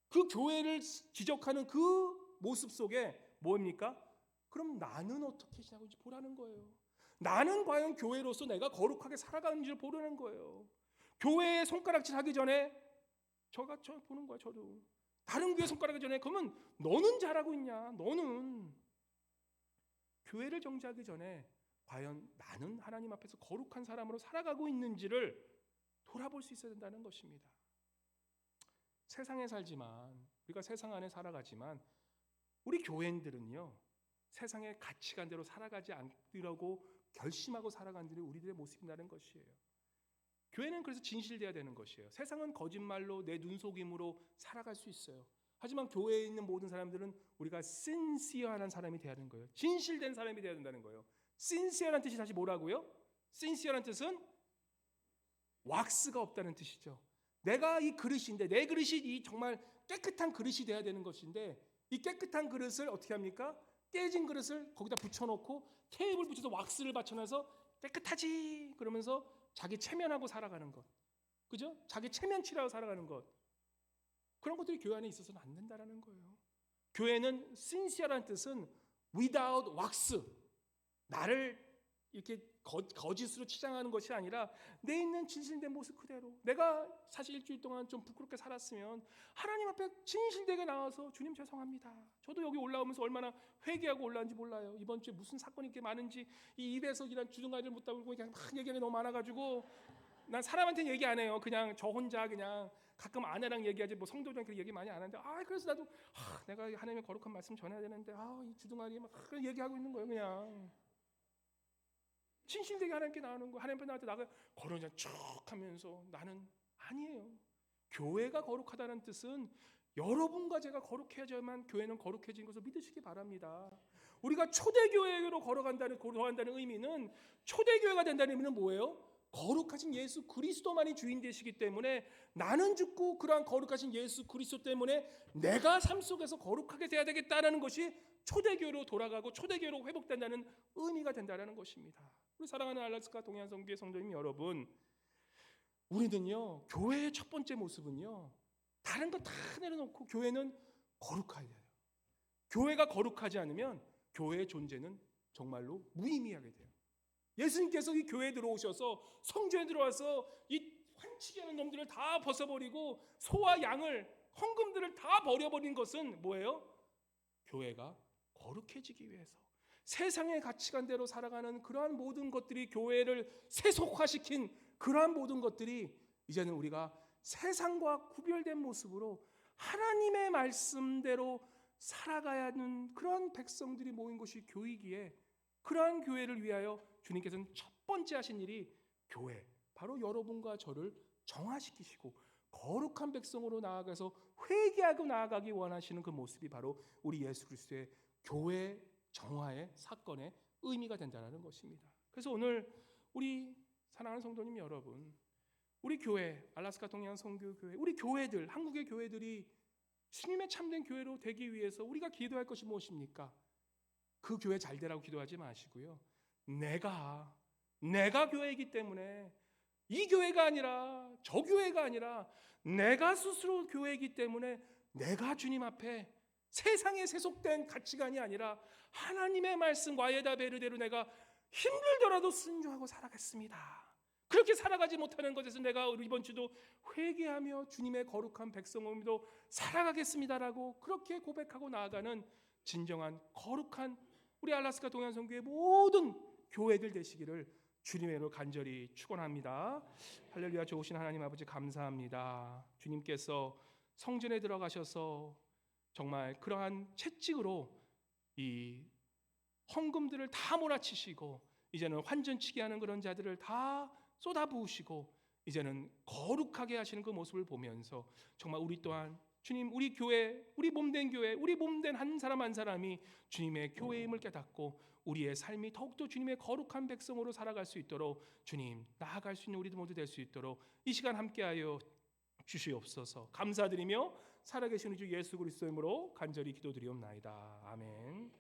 그 교회를 지적하는 그 모습 속에 뭡니까? 그럼 나는 어떻게 지나고 보라는 거예요. 나는 과연 교회로서 내가 거룩하게 살아가는지를 보라는 거예요. 교회에 손가락질 하기 전에 저 보는 거야. 저도 다른 교회 손가락질 전에 그러면 너는 잘하고 있냐? 너는 교회를 정지하기 전에 과연 나는 하나님 앞에서 거룩한 사람으로 살아가고 있는지를 돌아볼 수 있어야 된다는 것입니다. 세상에 살지만 우리가 세상 안에 살아가지만 우리 교회인들은요 세상의 가치관대로 살아가지 않으려고 결심하고 살아가는 들이 우리들의 모습이라는 것이에요. 교회는 그래서 진실돼야 되는 것이에요. 세상은 거짓말로 내 눈속임으로 살아갈 수 있어요. 하지만 교회에 있는 모든 사람들은 우리가 신시어한 사람이 돼야 하는 거예요. 진실된 사람이 돼야 된다는 거예요. 신시어란 뜻이 다시 뭐라고요? 신시어란 뜻은 왁스가 없다는 뜻이죠. 내가 이 그릇인데 내 그릇이 이 정말 깨끗한 그릇이 돼야 되는 것인데 이 깨끗한 그릇을 어떻게 합니까? 깨진 그릇을 거기다 붙여놓고 테이블 붙여서 왁스를 받쳐놔서 깨끗하지 그러면서 자기 체면하고 살아가는 것, 그죠? 자기 체면 칠하고 살아가는 것, 그런 것들이 교회 안에 있어서는 안 된다라는 거예요. 교회는 sincere라는 뜻은 without wax, 나를 이렇게 거짓으로 치장하는 것이 아니라 내 있는 진실된 모습 그대로. 내가 사실 일주일 동안 좀 부끄럽게 살았으면 하나님 앞에 진실되게 나와서 주님 죄송합니다. 저도 여기 올라오면서 얼마나 회개하고 올라온지 몰라요. 이번 주에 무슨 사건이 이렇게 많은지 이 입에서 이런 주둥아리를 못 다물고 그냥 막 얘기하는 게 너무 많아가지고 난 사람한테는 얘기 안 해요. 그냥 저 혼자 그냥 가끔 아내랑 얘기하지 뭐 성도랑 그렇게 얘기 많이 안 하는데 그래서 나도 내가 하나님의 거룩한 말씀 전해야 되는데 이 주둥아리 막 얘기하고 있는 거예요. 그냥 진실되게 하나님께 나오는 거. 하나님 앞에 나한테 나가 거룩한 척 하면서 나는 아니에요. 교회가 거룩하다는 뜻은 여러분과 제가 거룩해야지만 교회는 거룩해진 것을 믿으시기 바랍니다. 우리가 초대교회로 거룩한다는 의미는 초대교회가 된다는 의미는 뭐예요? 거룩하신 예수 그리스도만이 주인 되시기 때문에 나는 죽고 그러한 거룩하신 예수 그리스도 때문에 내가 삶 속에서 거룩하게 돼야 되겠다는 것이 초대교회로 돌아가고 초대교회로 회복된다는 의미가 된다는 것입니다. 우리 사랑하는 알라스카 동해안 성교회 성도님 여러분, 우리는요 교회의 첫 번째 모습은요 다른 거 다 내려놓고 교회는 거룩해야 돼요. 교회가 거룩하지 않으면 교회의 존재는 정말로 무의미하게 돼요. 예수님께서 이 교회에 들어오셔서 성전에 들어와서 이 환치게 하는 놈들을 다 벗어버리고 소와 양을 헌금들을 다 버려버린 것은 뭐예요? 교회가 거룩해지기 위해서 세상의 가치관대로 살아가는 그러한 모든 것들이 교회를 세속화시킨 그러한 모든 것들이 이제는 우리가 세상과 구별된 모습으로 하나님의 말씀대로 살아가야 하는 그런 백성들이 모인 것이 교회이기에 그러한 교회를 위하여 주님께서는 첫 번째 하신 일이 교회, 바로 여러분과 저를 정화시키시고 거룩한 백성으로 나아가서 회개하고 나아가기 원하시는 그 모습이 바로 우리 예수 그리스도의 교회 정화의 사건의 의미가 된다는 것입니다. 그래서 오늘 우리 사랑하는 성도님 여러분, 우리 교회, 알라스카 동양 선교교회, 우리 교회들, 한국의 교회들이 주님의 참된 교회로 되기 위해서 우리가 기도할 것이 무엇입니까? 그 교회 잘 되라고 기도하지 마시고요. 내가 교회이기 때문에 이 교회가 아니라 저 교회가 아니라 내가 스스로 교회이기 때문에 내가 주님 앞에 세상에 세속된 가치관이 아니라 하나님의 말씀 와에다 베르대로 내가 힘들더라도 순종하고 살아가겠습니다. 그렇게 살아가지 못하는 것에서 내가 이번 주도 회개하며 주님의 거룩한 백성으로 살아가겠습니다라고 그렇게 고백하고 나아가는 진정한 거룩한 우리 알라스카 동양선교회 모든 교회들 되시기를 주님의 이름으로 간절히 축원합니다. 할렐루야. 좋으신 하나님 아버지 감사합니다. 주님께서 성전에 들어가셔서 정말 그러한 채찍으로 이 헌금들을 다 몰아치시고 이제는 환전치기 하는 그런 자들을 다 쏟아부으시고 이제는 거룩하게 하시는 그 모습을 보면서 정말 우리 또한 주님, 우리 교회, 우리 몸된 교회, 우리 몸된 한 사람 한 사람이 주님의 교회임을 깨닫고 우리의 삶이 더욱더 주님의 거룩한 백성으로 살아갈 수 있도록 주님 나아갈 수 있는 우리도 모두 될 수 있도록 이 시간 함께하여 주시옵소서. 감사드리며 살아계신 주 예수 그리스도 이름으로 간절히 기도드리옵나이다. 아멘.